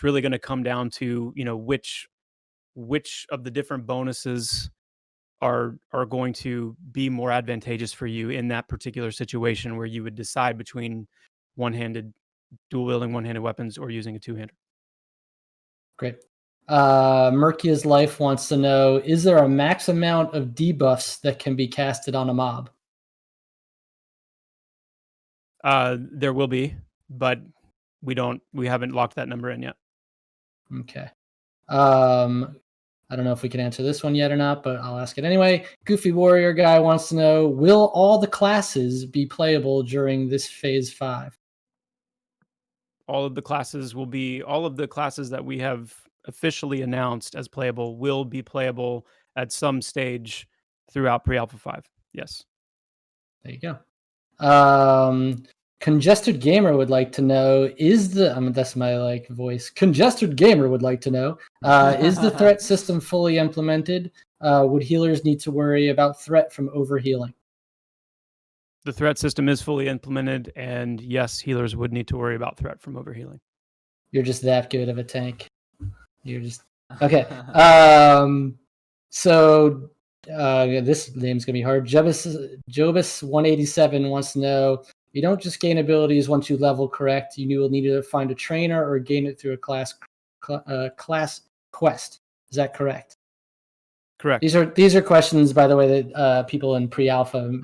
really going to come down to, which of the different bonuses are going to be more advantageous for you in that particular situation where you would decide between one-handed dual wielding one-handed weapons or using a two-hander. Great. Murkia's Life wants to know, is there a max amount of debuffs that can be casted on a mob? There will be, but we haven't locked that number in yet. Okay. I don't know if we can answer this one yet or not, but I'll ask it anyway. Goofy Warrior Guy wants to know, will all the classes be playable during this Phase 5? All of the classes that we have officially announced as playable will be playable at some stage throughout pre-alpha 5. Yes. There you go. Congested Gamer would like to know, that's my voice. Congested Gamer would like to know, is the threat system fully implemented? Would healers need to worry about threat from overhealing? The threat system is fully implemented, and yes, healers would need to worry about threat from overhealing. You're just that good of a tank. You're just okay. So this name's gonna be hard. Jobus 187 wants to know, you don't just gain abilities once you level, correct? You will need to find a trainer or gain it through a class quest. Is that correct? Correct. These are questions, by the way, that people in pre-alpha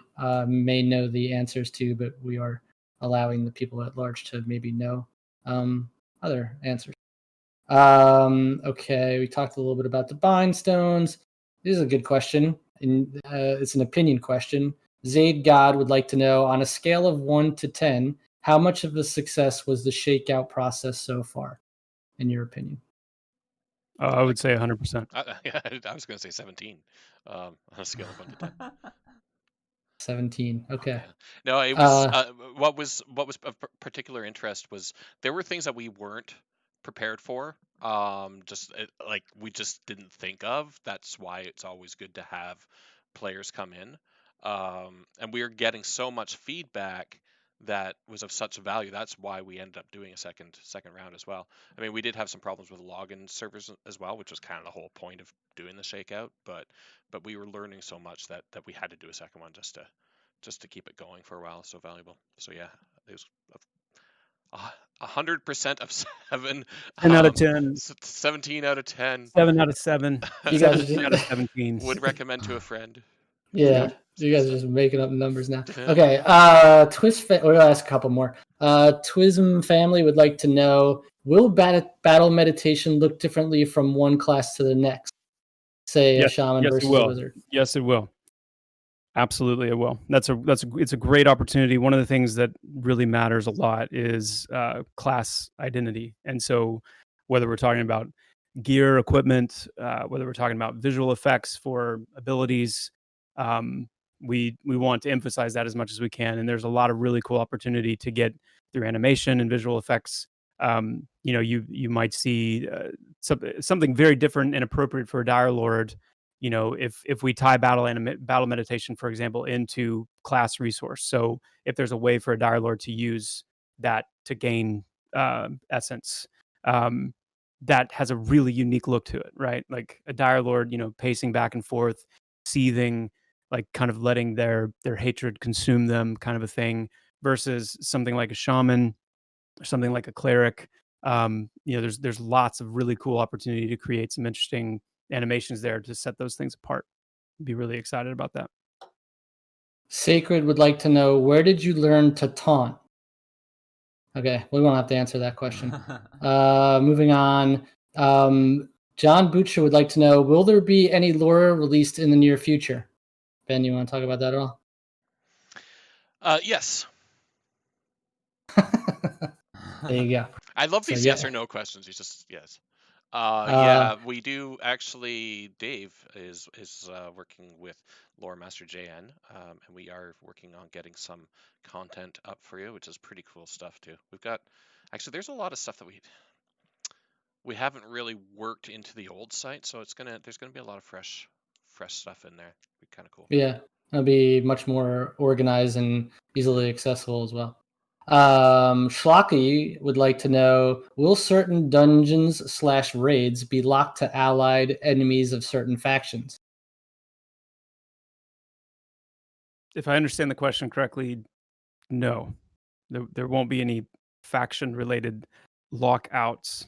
may know the answers to, but we are allowing the people at large to maybe know other answers. Okay, we talked a little bit about the bind stones. This is a good question, and it's an opinion question. Zaid God would like to know, on a scale of 1 to 10, how much of a success was the shakeout process so far, in your opinion? I would say 100%. I was going to say 17 on a scale of 1 to 10. 17. Okay. No, it was what was of particular interest was there were things that we weren't prepared for. We just didn't think of. That's why it's always good to have players come in. And we are getting so much feedback that was of such value. That's why we ended up doing a second round as well. I mean, we did have some problems with login servers as well, which was kind of the whole point of doing the shakeout. But we were learning so much that we had to do a second one just to keep it going for a while. So valuable. So yeah, it was 100% of 7. 10 out of 10. 17 out of 10. 7 out of 7. You guys 17 out of 17. Would recommend to a friend. Yeah, you guys are just making up numbers now. Okay, we'll ask a couple more. Twism family would like to know, will battle meditation look differently from one class to the next? Say a shaman versus a wizard. Yes, it will. Absolutely, it will. It's a great opportunity. One of the things that really matters a lot is class identity, and so whether we're talking about gear, equipment, whether we're talking about visual effects for abilities, we want to emphasize that as much as we can. And there's a lot of really cool opportunity to get through animation and visual effects. You might see something very different and appropriate for a Dire Lord. If we tie battle meditation, for example, into class resource. So if there's a way for a Dire Lord to use that to gain essence, that has a really unique look to it, right? Like a Dire Lord, pacing back and forth, seething, like kind of letting their hatred consume them, kind of a thing, versus something like a shaman or something like a cleric. There's lots of really cool opportunity to create some interesting animations there to set those things apart. Be really excited about that. Sacred would like to know, where did you learn to taunt? Okay, we won't have to answer that question. Moving on. John Butcher would like to know, will there be any lore released in the near future? Ben, you want to talk about that at all? Yes. There you go. I love these yes or no questions. It's just yes. Yeah, we do actually. Dave is working with Lore Master JN, and we are working on getting some content up for you, which is pretty cool stuff too. We've got there's a lot of stuff that we haven't really worked into the old site, so there's gonna be a lot of fresh stuff in there. It'll be kind of cool. Yeah, it'll be much more organized and easily accessible as well. Schlocky would like to know, will certain dungeons/raids be locked to allied enemies of certain factions? If I understand the question correctly, no. There won't be any faction-related lockouts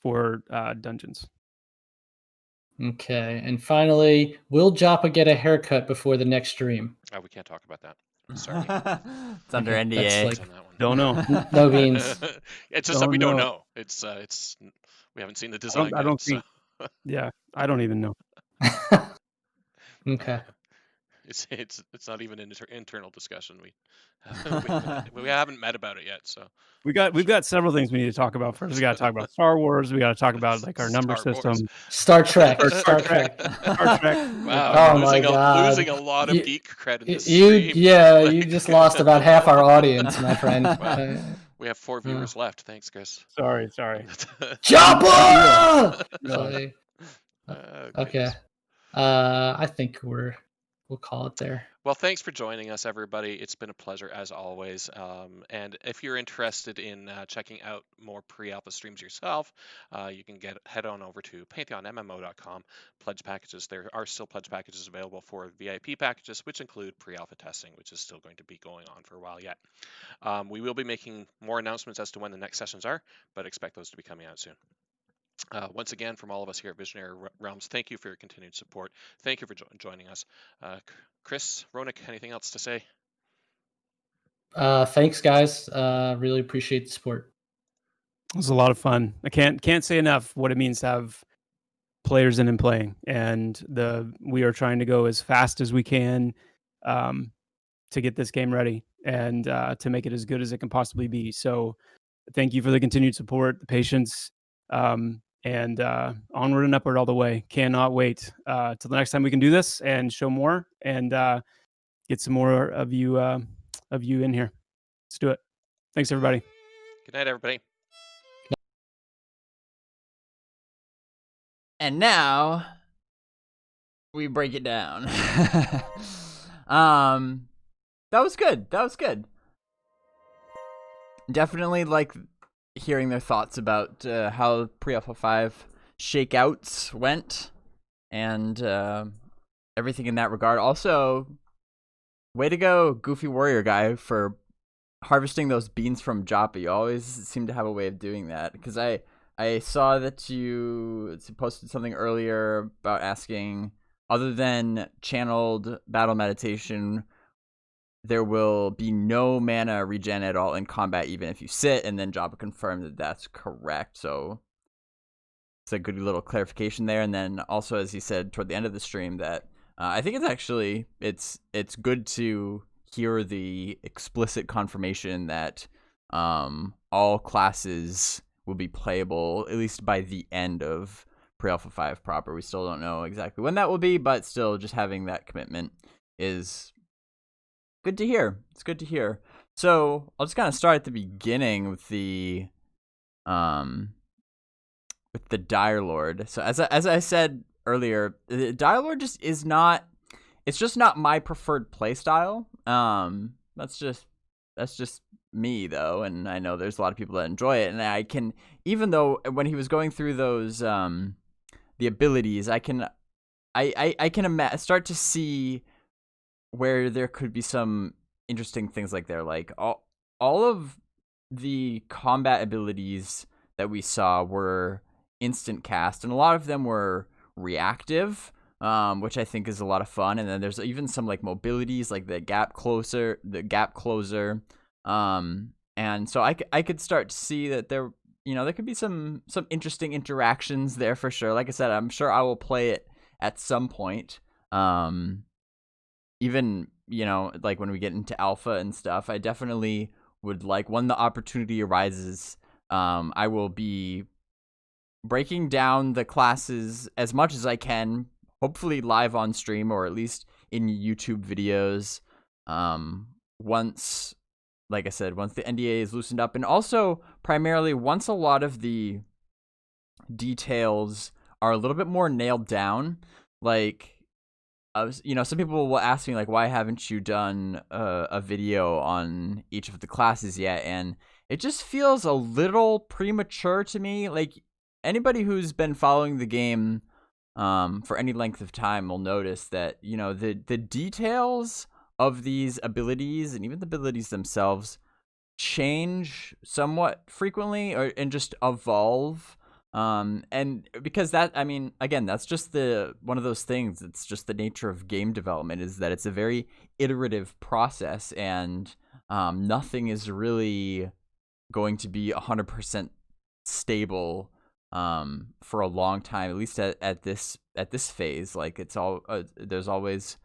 for dungeons. Okay, and finally, will Joppa get a haircut before the next stream? Oh, we can't talk about that. Sorry. It's under NDA. Don't know. No beans. It's just that we don't know. It's we haven't seen the design. I don't think. Yeah, I don't even know. Okay. It's not even an internal discussion. We haven't met about it yet, so we've got several things we need to talk about first. We got to talk about Star Wars. We got to talk about like our number system. Star Trek. Star Trek. Wow, my God. Losing a lot of geek cred in this stream. You just lost about half our audience, my friend. Wow. We have 4 viewers left. Thanks, Chris. Sorry. Joppa! Okay. I think we'll call it there. Well, thanks for joining us, everybody. It's been a pleasure as always. And if you're interested in checking out more pre-alpha streams yourself, you can head on over to pantheonmmo.com. Pledge packages. There are still pledge packages available for VIP packages, which include pre-alpha testing, which is still going to be going on for a while yet. We will be making more announcements as to when the next sessions are, but expect those to be coming out soon. Once again, from all of us here at Visionary Realms, thank you for your continued support. Thank you for joining us. Chris, Ronak, anything else to say? Thanks, guys. Really appreciate the support. It was a lot of fun. I can't say enough what it means to have players in and playing, and we are trying to go as fast as we can to get this game ready and to make it as good as it can possibly be. So thank you for the continued support, the patience. And onward and upward all the way. Cannot wait till the next time we can do this and show more and get some more of you in here. Let's do it. Thanks, everybody. Good night, everybody. And now we break it down. That was good. Definitely like hearing their thoughts about how pre-alpha 5 shakeouts went and everything in that regard. Also, way to go, Goofy Warrior guy, for harvesting those beans from Joppa. You always seem to have a way of doing that, because I saw that you posted something earlier about asking other than channeled battle meditation, there will be no mana regen at all in combat, even if you sit, and then Jabba confirmed that that's correct. So it's a good little clarification there. And then also, as he said toward the end of the stream, that I think it's good to hear the explicit confirmation that all classes will be playable, at least by the end of Pre-Alpha 5 proper. We still don't know exactly when that will be, but still just having that commitment is good to hear. It's good to hear. So I'll just kind of start at the beginning with the Dire Lord. So as I said earlier, the Dire Lord just is not. It's just not my preferred playstyle. That's just me though, and I know there's a lot of people that enjoy it. And I can, even though when he was going through those the abilities, I can start to see where there could be some interesting things like there. Like all of the combat abilities that we saw were instant cast, and a lot of them were reactive, which I think is a lot of fun. And then there's even some like mobilities, like the gap closer. And so I could start to see that there could be some interesting interactions there for sure. Like I said, I'm sure I will play it at some point. Even, like when we get into alpha and stuff, I definitely would like, when the opportunity arises, I will be breaking down the classes as much as I can, hopefully live on stream or at least in YouTube videos. Once, like I said, once the NDA is loosened up, and also primarily once a lot of the details are a little bit more nailed down. Like, some people will ask me, like, why haven't you done a video on each of the classes yet? And it just feels a little premature to me. Like, anybody who's been following the game for any length of time will notice that, the details of these abilities and even the abilities themselves change somewhat frequently and just evolve. And because that, I mean, again, that's just one of those things. It's just the nature of game development, is that it's a very iterative process, and nothing is really going to be 100% stable for a long time, at least at this phase. Like, it's all there's always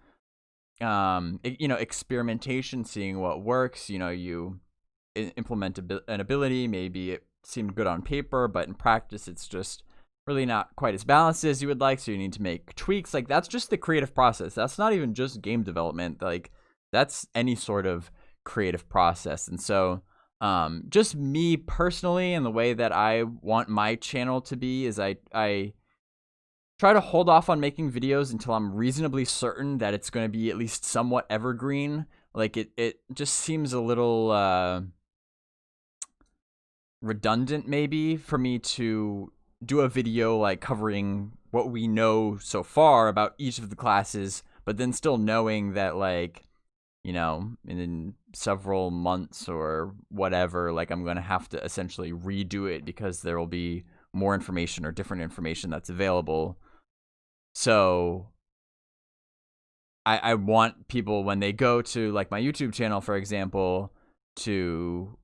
experimentation, seeing what works. You implement an ability, maybe it seemed good on paper, but in practice it's just really not quite as balanced as you would like, so you need to make tweaks. Like, that's just the creative process. That's not even just game development. Like, that's any sort of creative process. And so just me personally, and the way that I want my channel to be, is I try to hold off on making videos until I'm reasonably certain that it's going to be at least somewhat evergreen. Like, it just seems a little redundant maybe for me to do a video like covering what we know so far about each of the classes, but then still knowing that, like, in several months or whatever, like, I'm going to have to essentially redo it because there will be more information or different information that's available. So I want people, when they go to, like, my YouTube channel, for example, to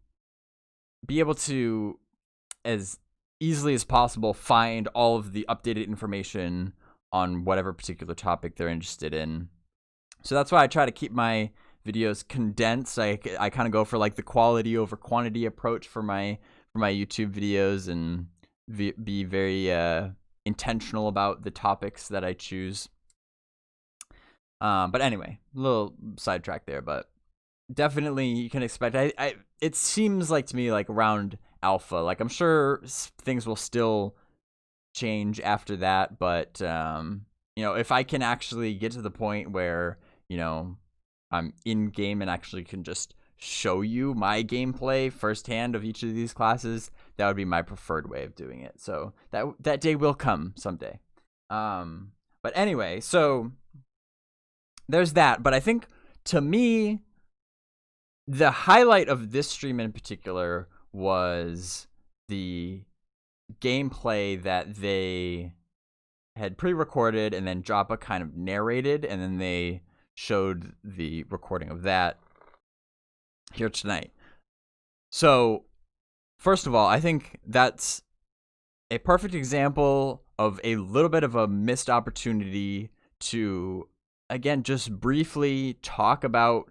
be able to, as easily as possible, find all of the updated information on whatever particular topic they're interested in. So that's why I try to keep my videos condensed. I kind of go for, like, the quality over quantity approach for my YouTube videos, and be very intentional about the topics that I choose. But anyway, a little sidetrack there, but definitely you can expect, it seems like to me, like, around alpha, like, I'm sure things will still change after that, but if I can actually get to the point where I'm in game and actually can just show you my gameplay firsthand of each of these classes, that would be my preferred way of doing it. So that day will come someday. But anyway, so there's that. But I think, to me, the highlight of this stream in particular was the gameplay that they had pre-recorded, and then Joppa kind of narrated, and then they showed the recording of that here tonight. So, first of all, I think that's a perfect example of a little bit of a missed opportunity to, again, just briefly talk about,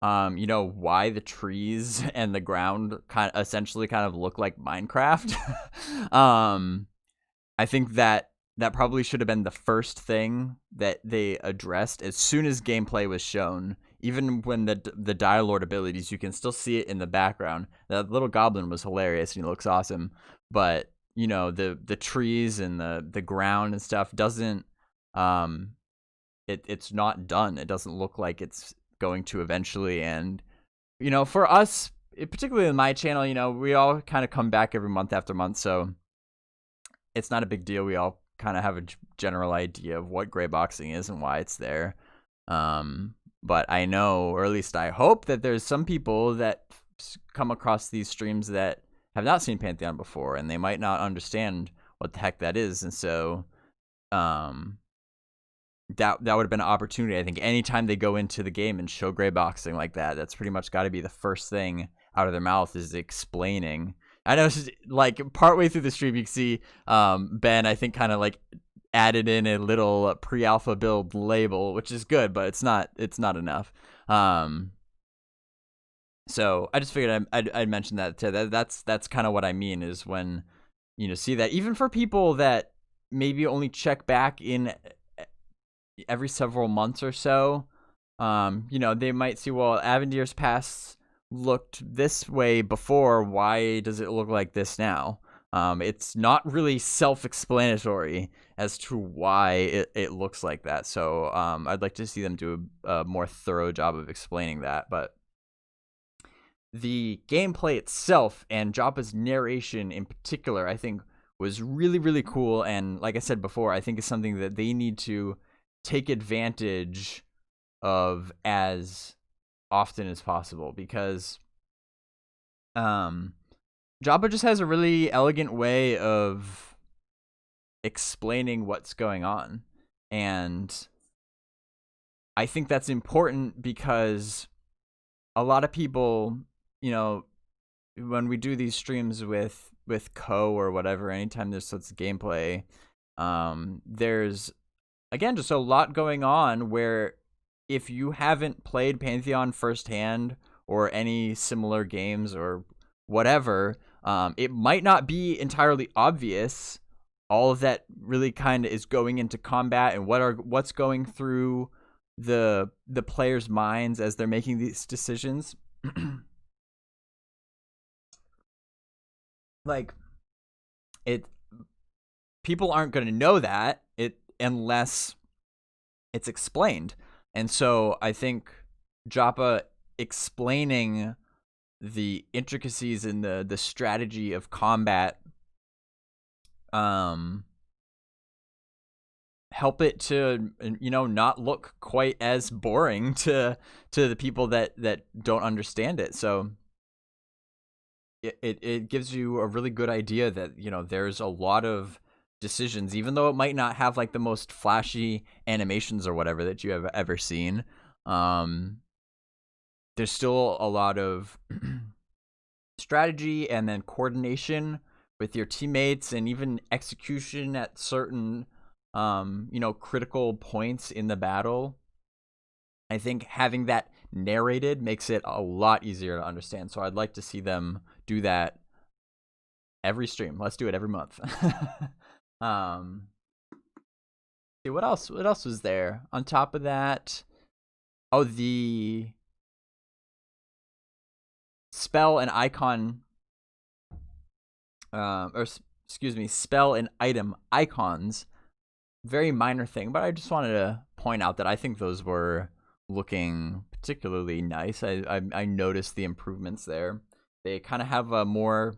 why the trees and the ground essentially kind of look like Minecraft. I think that probably should have been the first thing that they addressed as soon as gameplay was shown. Even when the Direlord abilities, you can still see it in the background. That little goblin was hilarious and he looks awesome. But, the trees and the ground and stuff doesn't, it's not done. It doesn't look like it's going to eventually. And, for us, particularly in my channel, we all kind of come back every month after month. So it's not a big deal. We all kind of have a general idea of what gray boxing is and why it's there. But I know, or at least I hope, that there's some people that come across these streams that have not seen Pantheon before, and they might not understand what the heck that is. And so that would have been an opportunity. I think anytime they go into the game and show gray boxing like that, that's pretty much got to be the first thing out of their mouth, is explaining. I know it's just, like, partway through the stream, you can see Ben, I think, kind of like added in a little pre-alpha build label, which is good, but it's not enough. So I just figured I'd mention that too. That's kind of what I mean, is when see that, even for people that maybe only check back in every several months or so, they might see, well, Avendir's Pass looked this way before, why does it look like this now? It's not really self-explanatory as to why it looks like that. So I'd like to see them do a more thorough job of explaining that. But the gameplay itself and Joppa's narration in particular, I think, was really, really cool. And like I said before, I think it's something that they need to take advantage of as often as possible, because Joppa just has a really elegant way of explaining what's going on. And I think that's important because a lot of people, when we do these streams with Co or whatever, anytime there's such gameplay, there's, again, just a lot going on where if you haven't played Pantheon firsthand or any similar games or whatever, it might not be entirely obvious all of that really kind of is going into combat and what's going through the players' minds as they're making these decisions. Like, people aren't going to know that unless it's explained. And so I think Joppa explaining the intricacies and the strategy of combat help it to not look quite as boring to the people that don't understand it. So it gives you a really good idea that there's a lot of decisions, even though it might not have like the most flashy animations or whatever that you have ever seen. There's still a lot of strategy and then coordination with your teammates, and even execution at certain critical points in the battle. I think having that narrated makes it a lot easier to understand. So I'd like to see them do that every stream. Let's do it every month. See, what else was there on top of that? Oh, the spell and icon spell and item icons. Very minor thing, but I just wanted to point out that I think those were looking particularly nice. I noticed the improvements there. They kind of have a more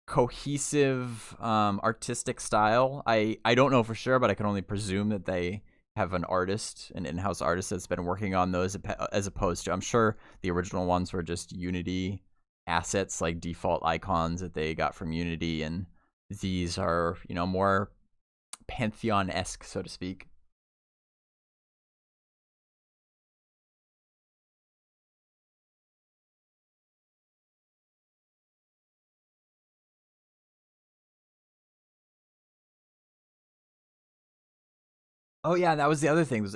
cohesive artistic style. I don't know for sure, but I can only presume that they have an in-house artist that's been working on those, as opposed to, I'm sure the original ones were just Unity assets, like default icons that they got from Unity, and these are more Pantheon-esque, so to speak. Oh yeah, that was the other thing. Was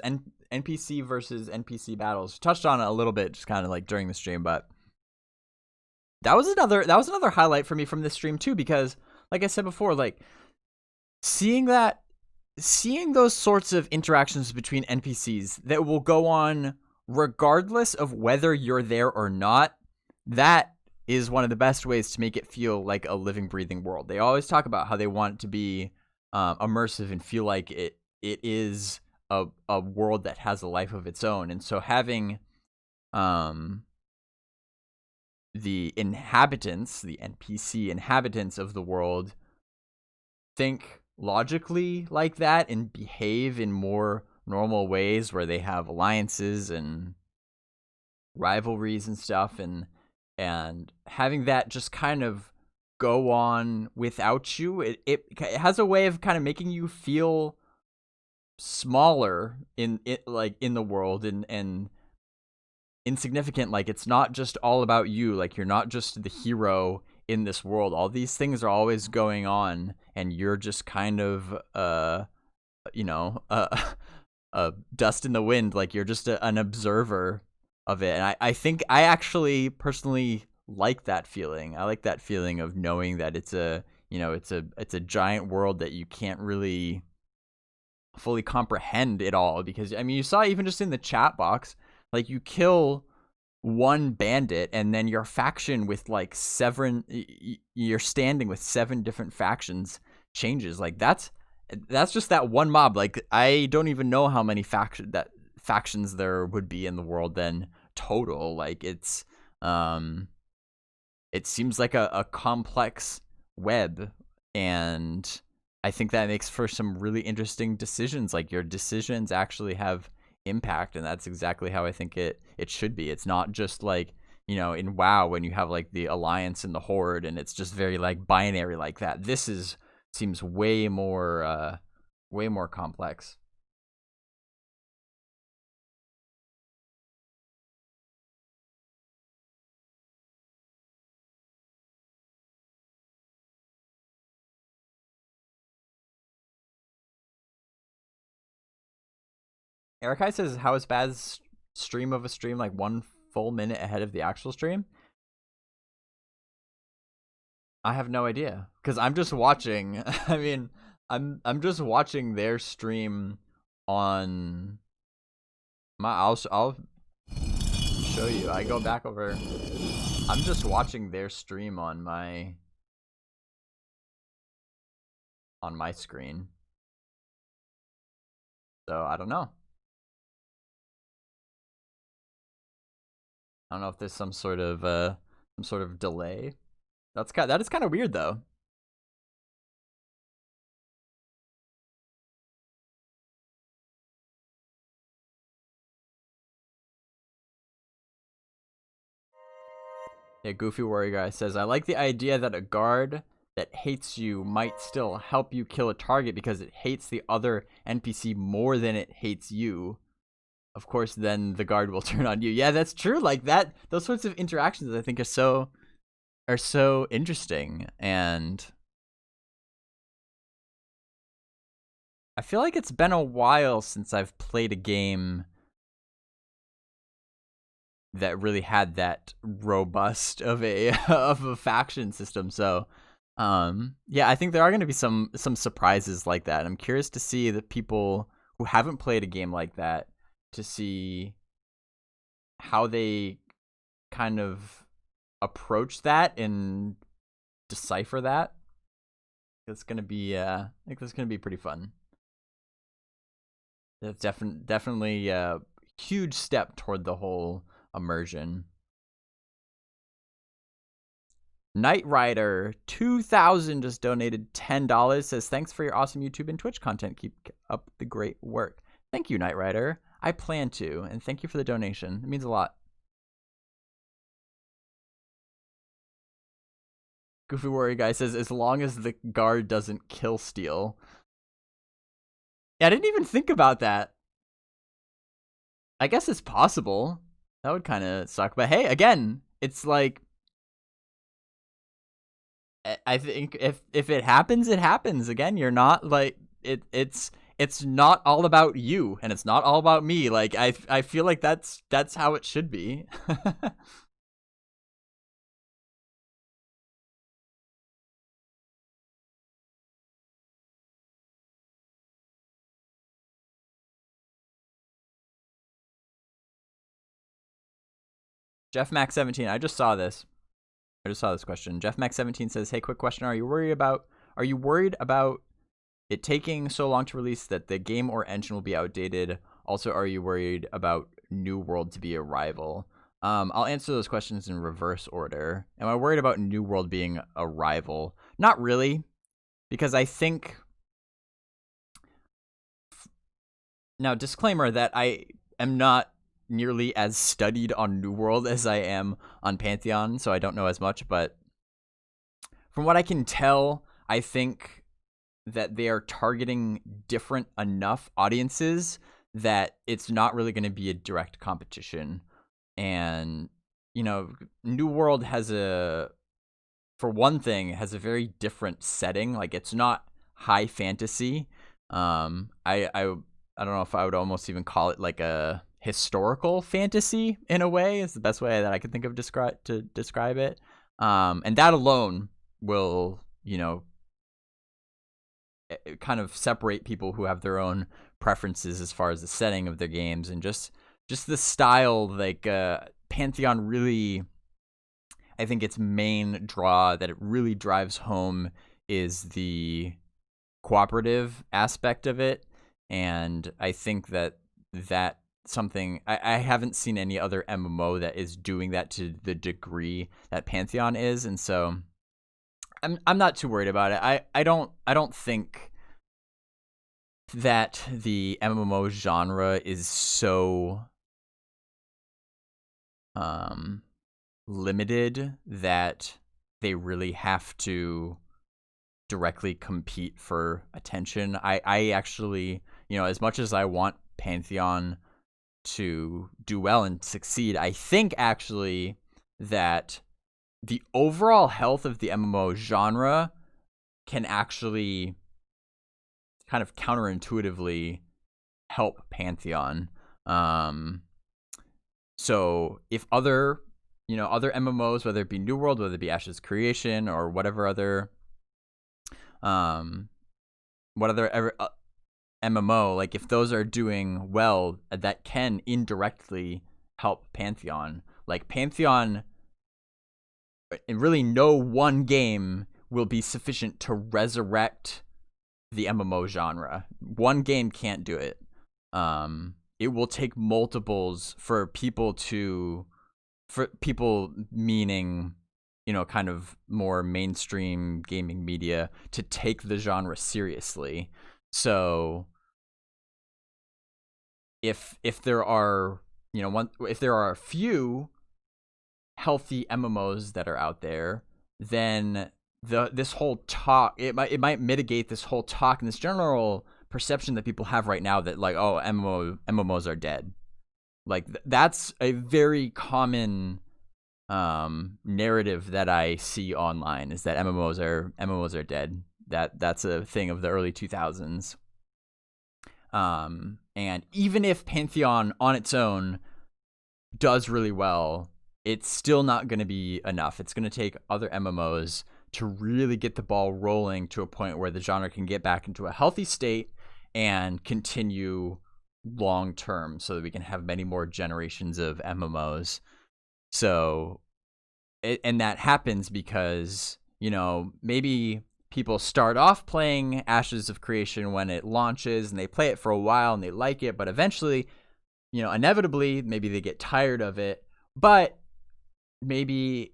NPC versus NPC battles. Touched on it a little bit, just kind of like during the stream, but that was another highlight for me from this stream too, because like I said before, like seeing those sorts of interactions between NPCs that will go on regardless of whether you're there or not, that is one of the best ways to make it feel like a living, breathing world. They always talk about how they want it to be immersive and feel like it is a world that has a life of its own. And so having the inhabitants, the NPC inhabitants of the world, think logically like that and behave in more normal ways where they have alliances and rivalries and stuff, and having that just kind of go on without you, it has a way of kind of making you feel smaller in the world and insignificant. Like it's not just all about you, like you're not just the hero in this world. All these things are always going on and you're just kind of dust in the wind, like you're just an observer of it. And I think I actually personally like that feeling. I like that feeling of knowing that it's a giant world that you can't really fully comprehend it all, because I mean you saw even just in the chat box, like you kill one bandit and then your faction with like you're standing with 7 different factions changes. Like that's just that one mob. Like I don't even know how many factions there would be in the world then total. Like it's it seems like a complex web, and I think that makes for some really interesting decisions. Like your decisions actually have impact, and that's exactly how I think it should be. It's not just like, in WoW when you have like the Alliance and the Horde and it's just very like binary like that. This seems way more complex. Erikai says, how is Baz's stream of a stream like 1 full minute ahead of the actual stream? I have no idea, because I'm just watching. I mean, I'm just watching their stream on my. I'll show you. I go back over. I'm just watching their stream on my screen. So I don't know. I don't know if there's some sort of delay. That is kind of weird though. Yeah, Goofy Warrior Guy says, I like the idea that a guard that hates you might still help you kill a target because it hates the other NPC more than it hates you. Of course, then the guard will turn on you. Yeah, that's true. Like that, those sorts of interactions I think are so interesting, and I feel like it's been a while since I've played a game that really had that robust of a faction system. So yeah, I think there are going to be some surprises like that. I'm curious to see the people who haven't played a game like that, to see how they kind of approach that and decipher that. It's going to be I think that's going to be pretty fun. That's definitely a huge step toward the whole immersion. Knight Rider 2000 just donated $10. Says, thanks for your awesome YouTube and Twitch content. Keep up the great work. Thank you, Knight Rider. I plan to, and thank you for the donation. It means a lot. Goofy Warrior Guy says, as long as the guard doesn't kill steal. I didn't even think about that. I guess it's possible. That would kind of suck. But hey, again, it's like, I think if it happens, it happens. Again, you're not like it's not all about you, and it's not all about me. Like I feel like that's how it should be. Jeff Max 17. I just saw this question. Jeff Max 17 says, "Hey, quick question: Are you worried about it taking so long to release that the game or engine will be outdated? Also, are you worried about New World to be a rival?" I'll answer those questions in reverse order. Am I worried about New World being a rival? Not really, because I think. Now, disclaimer that I am not nearly as studied on New World as I am on Pantheon, so I don't know as much, but from what I can tell, I think that they are targeting different enough audiences that it's not really going to be a direct competition. And, you know, New World for one thing, has a very different setting. Like, it's not high fantasy. I don't know if I would almost even call it like a historical fantasy in a way, is the best way that I can think of to describe it. And that alone will, you know, kind of separate people who have their own preferences as far as the setting of their games and just the style. Like Pantheon really, I think its main draw that it really drives home is the cooperative aspect of it. And I think that something, I haven't seen any other MMO that is doing that to the degree that Pantheon is, and so I'm not too worried about it. I don't think that the MMO genre is so limited that they really have to directly compete for attention. I actually, you know, as much as I want Pantheon to do well and succeed, I think actually that the overall health of the MMO genre can actually kind of counterintuitively help Pantheon. So if other MMOs, whether it be New World, whether it be Ash's Creation, or whatever other MMO, like if those are doing well, that can indirectly help Pantheon. Like Pantheon, and really no one game will be sufficient to resurrect the MMO genre. One game can't do it. It will take multiples for people meaning, you know, kind of more mainstream gaming media to take the genre seriously. So if there are, you know, if there are a few healthy MMOs that are out there, then this whole talk, it might mitigate this whole talk and this general perception that people have right now that, like, oh, MMOs are dead. Like that's a very common narrative that I see online, is that MMOs are dead. That's a thing of the early 2000s. And even if Pantheon on its own does really well, it's still not going to be enough. It's going to take other MMOs to really get the ball rolling to a point where the genre can get back into a healthy state and continue long term, so that we can have many more generations of MMOs. So, and that happens because, you know, maybe people start off playing Ashes of Creation when it launches and they play it for a while and they like it, but eventually, you know, inevitably, maybe they get tired of it. But maybe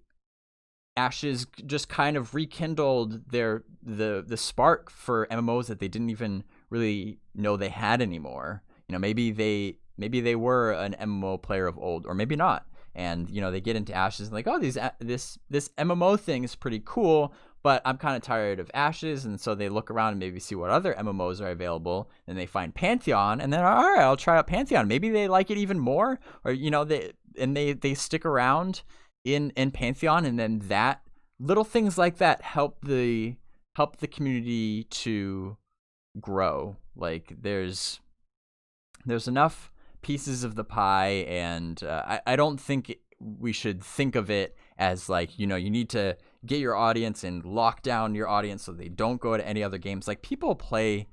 Ashes just kind of rekindled the spark for MMOs that they didn't even really know they had anymore. You know, maybe they were an MMO player of old, or maybe not. And, you know, they get into Ashes and like, oh, this MMO thing is pretty cool, but I'm kind of tired of Ashes, and so they look around and maybe see what other MMOs are available, and they find Pantheon, and then all right, I'll try out Pantheon. Maybe they like it even more, or they stick around in Pantheon, and then that little things like that help the community to grow. Like there's enough pieces of the pie, and I don't think we should think of it as like, you need to get your audience and lock down your audience so they don't go to any other games. Like people play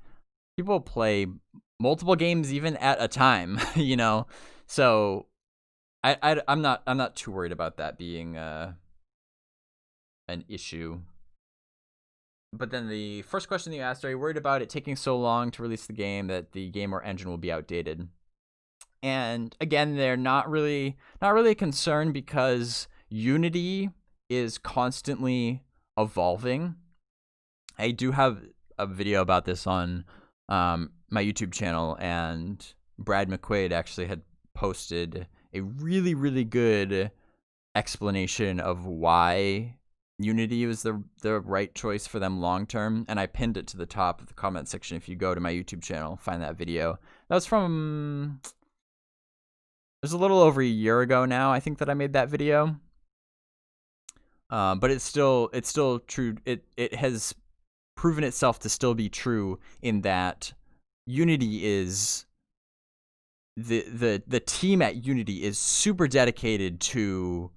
multiple games even at a time, So I'm not too worried about that being an issue. But then the first question you asked, are you worried about it taking so long to release the game that the game or engine will be outdated? And again, they're not really concerned because Unity is constantly evolving. I do have a video about this on my YouTube channel, and Brad McQuaid actually had posted a really, really good explanation of why Unity was the right choice for them long term, and I pinned it to the top of the comment section. If you go to my YouTube channel, find that video. That was from, it was a little over a year ago now, I think, that I made that video. But it's still true. It has proven itself to still be true in that Unity is the team at Unity is super dedicated to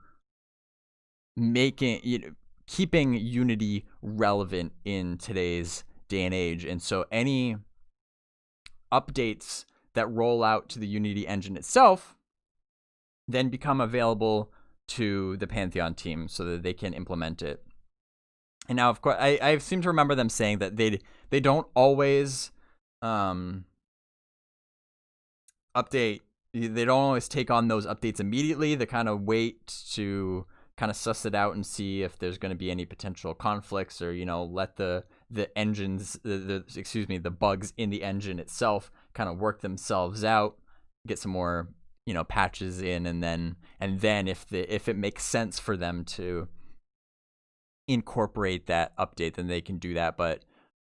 keeping Unity relevant in today's day and age. And so any updates that roll out to the Unity engine itself then become available to the Pantheon team so that they can implement it. And now, of course, I seem to remember them saying that they don't always update. They don't always take on those updates immediately. They kind of wait to kind of suss it out and see if there's going to be any potential conflicts, or let the engines, the bugs in the engine itself kind of work themselves out, get some more patches in, and then if it makes sense for them to incorporate that update, then they can do that. But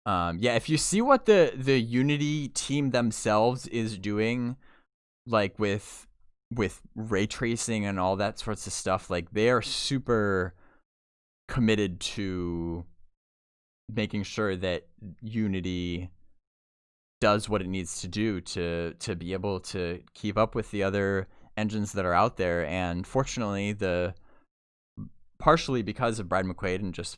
if you see what the Unity team themselves is doing, like with ray tracing and all that sorts of stuff, like they are super committed to making sure that Unity does what it needs to do to be able to keep up with the other engines that are out there. And fortunately, partially because of Brad McQuaid and just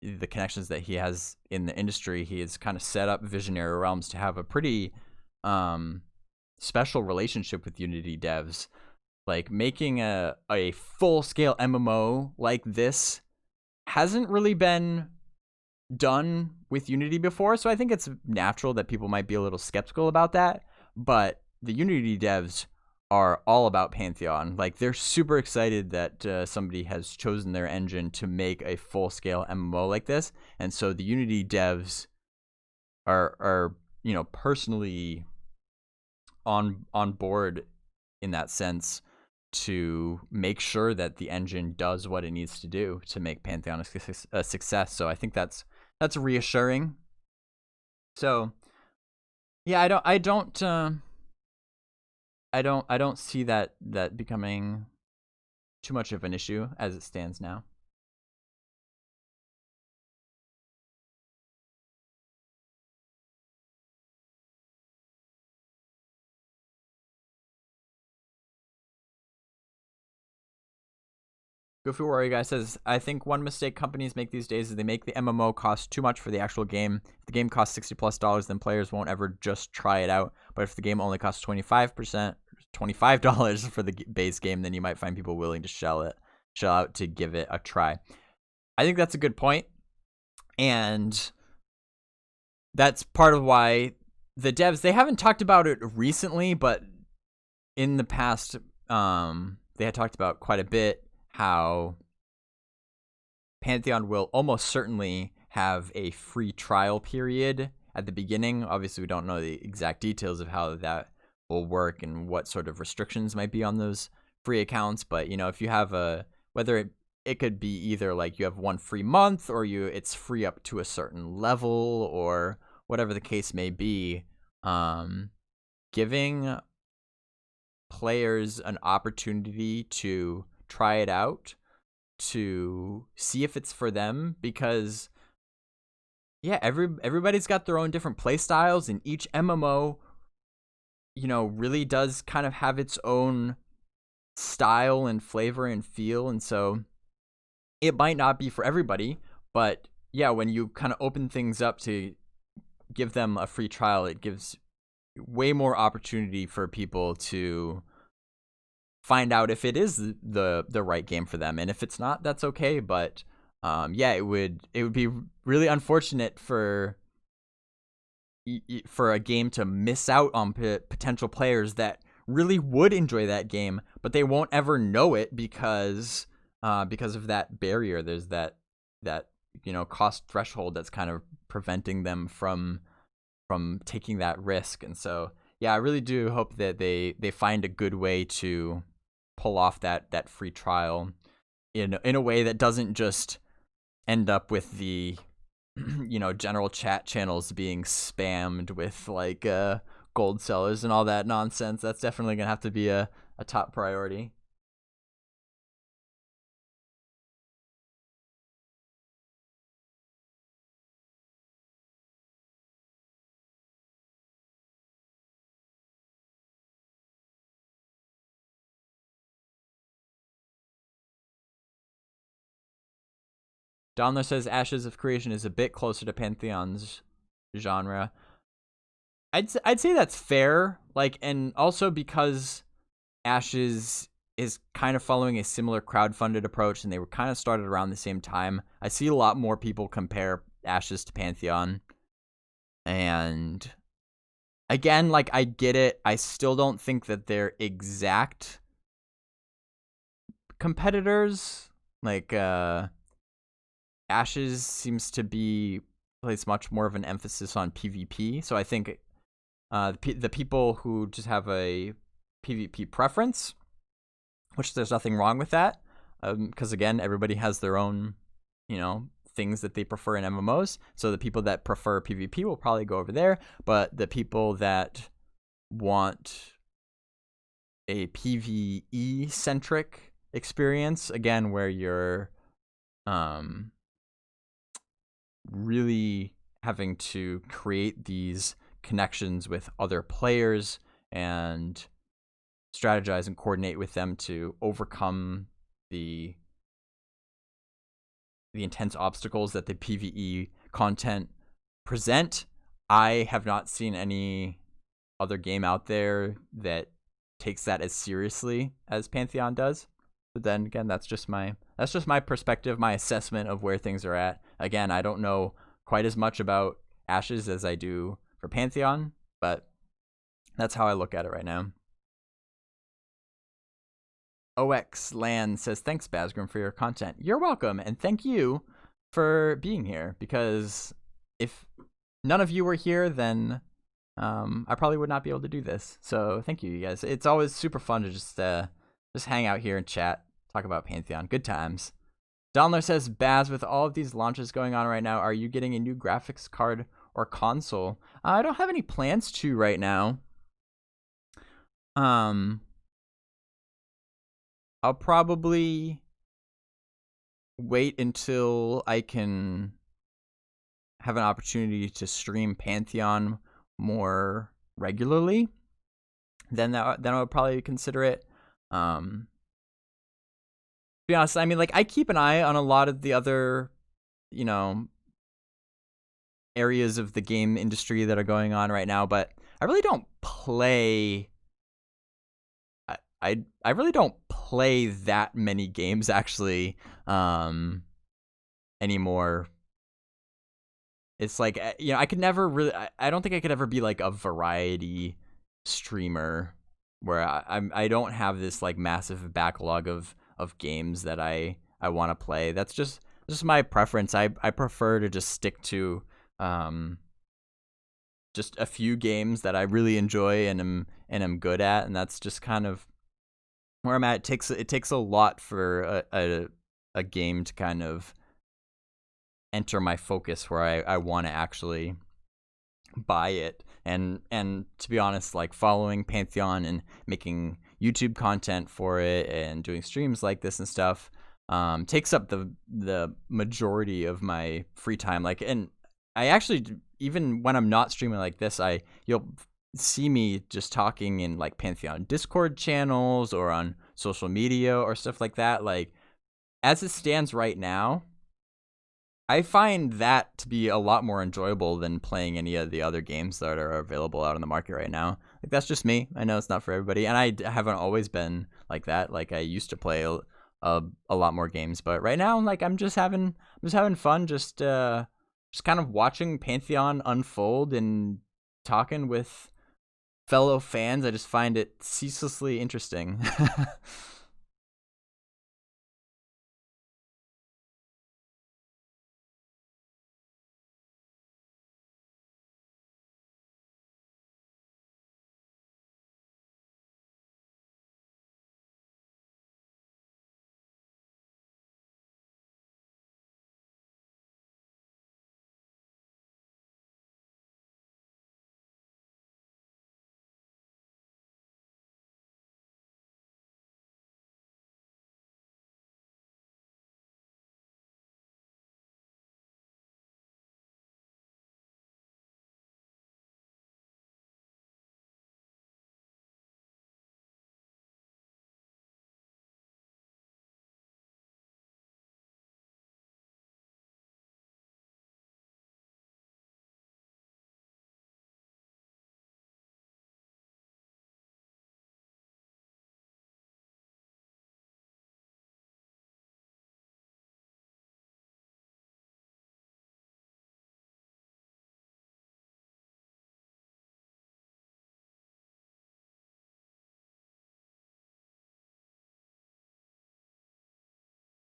the connections that he has in the industry, he has kind of set up Visionary Realms to have a pretty special relationship with Unity devs. Like making a full-scale MMO like this hasn't really been done with Unity before, so I think it's natural that people might be a little skeptical about that. But the Unity devs are all about Pantheon. Like they're super excited that somebody has chosen their engine to make a full-scale MMO like this, and so the Unity devs are personally on board in that sense to make sure that the engine does what it needs to do to make Pantheon a success. So I think that's reassuring. So yeah, I don't see that becoming too much of an issue as it stands now. Goofy Warrior Guy says, I think one mistake companies make these days is they make the MMO cost too much for the actual game. If the game costs $60+, then players won't ever just try it out. But if the game only costs $25 for the base game, then you might find people willing to shell out to give it a try. I think that's a good point. And that's part of why the devs, they haven't talked about it recently, but in the past, they had talked about quite a bit how Pantheon will almost certainly have a free trial period at the beginning. Obviously, we don't know the exact details of how that will work and what sort of restrictions might be on those free accounts. But, if you have whether it it could be either like you have one free month, or it's free up to a certain level, or whatever the case may be. Giving players an opportunity to try it out, to see if it's for them, because everybody's got their own different play styles, and each MMO, really does kind of have its own style and flavor and feel, and so it might not be for everybody. But yeah, when you kind of open things up to give them a free trial, it gives way more opportunity for people to find out if it is the right game for them, and if it's not, that's okay. But it would be really unfortunate for a game to miss out on potential players that really would enjoy that game, but they won't ever know it because of that barrier. There's that cost threshold that's kind of preventing them from taking that risk. And so I really do hope that they find a good way to pull off that free trial in a way that doesn't just end up with the general chat channels being spammed with like gold sellers and all that nonsense. That's definitely gonna have to be a top priority. Donler says Ashes of Creation is a bit closer to Pantheon's genre. I'd say that's fair. Like, and also because Ashes is kind of following a similar crowdfunded approach, and they were kind of started around the same time. I see a lot more people compare Ashes to Pantheon. And again, like, I get it. I still don't think that they're exact competitors. Like, Ashes seems to place much more of an emphasis on PvP. So I think the people who just have a PvP preference, which there's nothing wrong with that, because again, everybody has their own, things that they prefer in MMOs. So the people that prefer PvP will probably go over there, but the people that want a PvE centric experience, again, where you're really having to create these connections with other players and strategize and coordinate with them to overcome the intense obstacles that the PvE content present. I have not seen any other game out there that takes that as seriously as Pantheon does. But then again, that's just my perspective, my assessment of where things are at. Again, I don't know quite as much about Ashes as I do for Pantheon, but that's how I look at it right now. OX Land says, thanks, Bazgrim, for your content. You're welcome, and thank you for being here, because if none of you were here, then I probably would not be able to do this. So thank you guys. It's always super fun to just hang out here and chat, talk about Pantheon. Good times. Donler says, Baz, with all of these launches going on right now, are you getting a new graphics card or console? I don't have any plans to right now. I'll probably wait until I can have an opportunity to stream Pantheon more regularly. Then I would probably consider it. To be honest, I mean, like, I keep an eye on a lot of the other, areas of the game industry that are going on right now, but I really don't play. I really don't play that many games actually anymore. It's like, I could never really. I don't think I could ever be like a variety streamer where I don't have this like massive backlog of games that I want to play. That's just my preference. I prefer to just stick to just a few games that I really enjoy and am good at, and that's just kind of where I'm at. It takes a lot for a a game to kind of enter my focus where I want to actually buy it. And to be honest, like following Pantheon and making YouTube content for it and doing streams like this and stuff takes up the majority of my free time. Like, and I actually, even when I'm not streaming like this, you'll see me just talking in like Pantheon Discord channels or on social media or stuff like that. Like, as it stands right now, I find that to be a lot more enjoyable than playing any of the other games that are available out on the market right now. Like, that's just me. I know it's not for everybody, and I haven't always been like that. Like, I used to play a lot more games, but right now, like, I'm just having fun, just kind of watching Pantheon unfold and talking with fellow fans. I just find it ceaselessly interesting.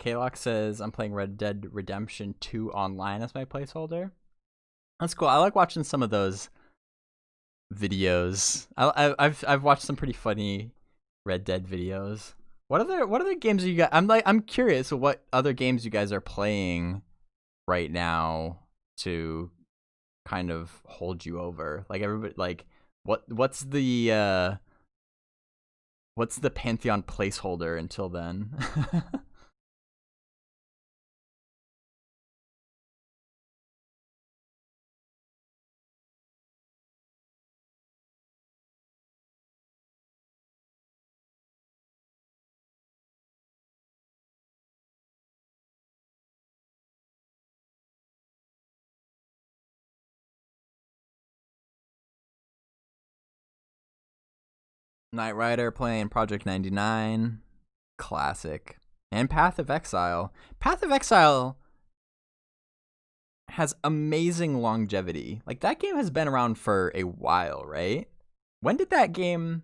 Kalok says, I'm playing Red Dead Redemption 2 online as my placeholder. That's cool. I like watching some of those videos. I've watched some pretty funny Red Dead videos. What other games are you guys? I'm curious what other games you guys are playing right now to kind of hold you over. Like, everybody, like, what's the Pantheon placeholder until then? Knight Rider playing Project 99, classic, and Path of Exile. Path of Exile has amazing longevity. Like, that game has been around for a while, right? When did that game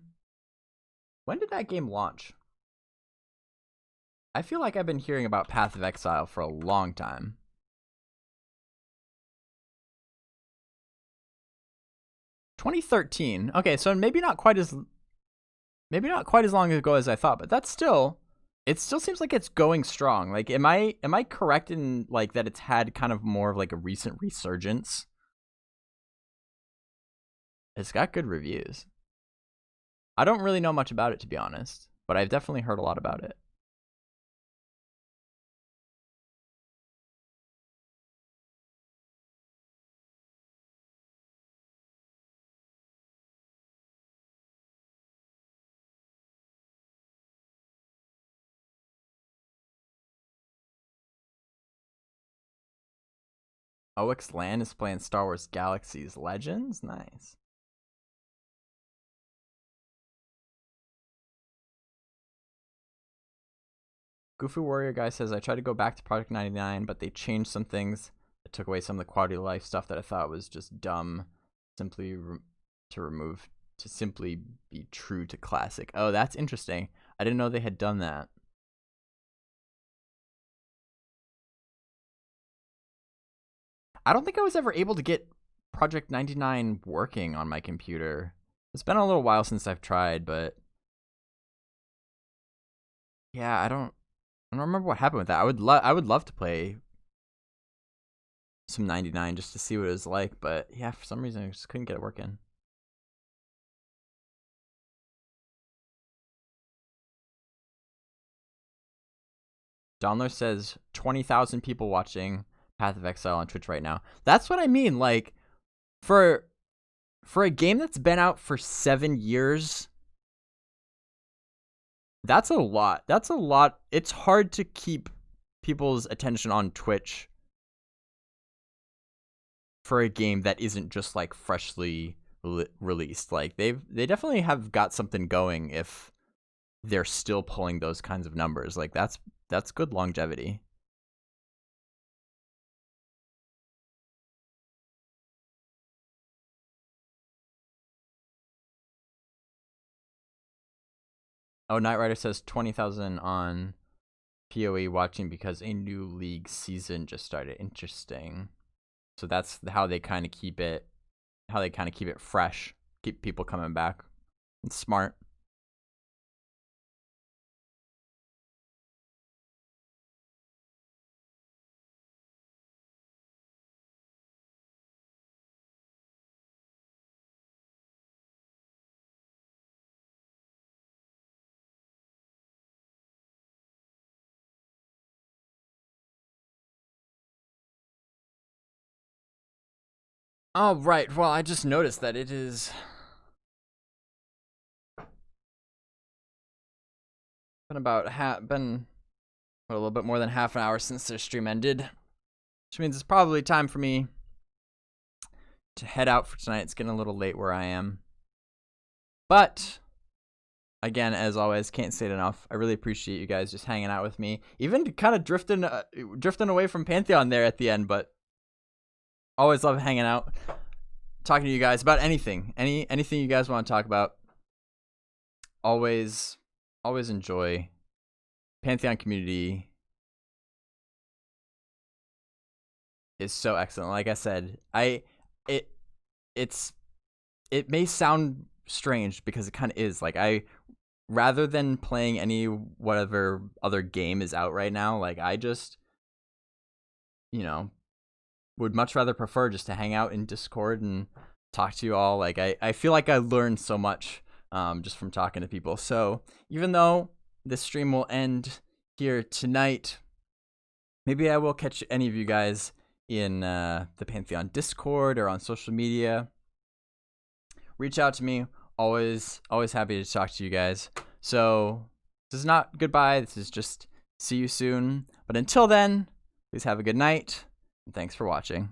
launch? I feel like I've been hearing about Path of Exile for a long time. (2013). Okay, so maybe not quite as long ago as I thought, but it still seems like it's going strong. Like, am I correct in like that it's had kind of more of like a recent resurgence? It's got good reviews. I don't really know much about it, to be honest, but I've definitely heard a lot about it. OX Land is playing Star Wars Galaxy's Legends? Nice. Goofy Warrior guy says, I tried to go back to Project 99, but they changed some things. It took away some of the quality of life stuff that I thought was just dumb. Simply to simply be true to classic. Oh, that's interesting. I didn't know they had done that. I don't think I was ever able to get Project 99 working on my computer. It's been a little while since I've tried, but yeah, I don't remember what happened with that. I would love to play some 99 just to see what it was like, but yeah, for some reason I just couldn't get it working. Donler says 20,000 people watching Path of Exile on Twitch right now. That's what I mean. Like, for a game that's been out for 7 years, that's a lot. That's a lot. It's hard to keep people's attention on Twitch for a game that isn't just like freshly released. Like, they definitely have got something going if they're still pulling those kinds of numbers. Like, that's good longevity. Oh, Knight Rider says 20,000 on PoE watching because a new league season just started. Interesting. So that's how they kind of keep it. How they kind of keep it fresh, keep people coming back. It's smart. Oh, right. Well, I just noticed that it is been a little bit more than half an hour since their stream ended, which means it's probably time for me to head out for tonight. It's getting a little late where I am, but again, as always, can't say it enough. I really appreciate you guys just hanging out with me, even kind of drifting away from Pantheon there at the end, but always love hanging out, talking to you guys about anything you guys want to talk about. Always enjoy. Pantheon community is so excellent. Like I said, it may sound strange because it kind of is. Like, rather than playing any whatever other game is out right now, like, I just, would much rather prefer just to hang out in Discord and talk to you all. Like, I feel like I learned so much just from talking to people. So even though this stream will end here tonight, maybe I will catch any of you guys in the Pantheon Discord or on social media. Reach out to me. Always happy to talk to you guys. So this is not goodbye. This is just see you soon. But until then, please have a good night. And thanks for watching.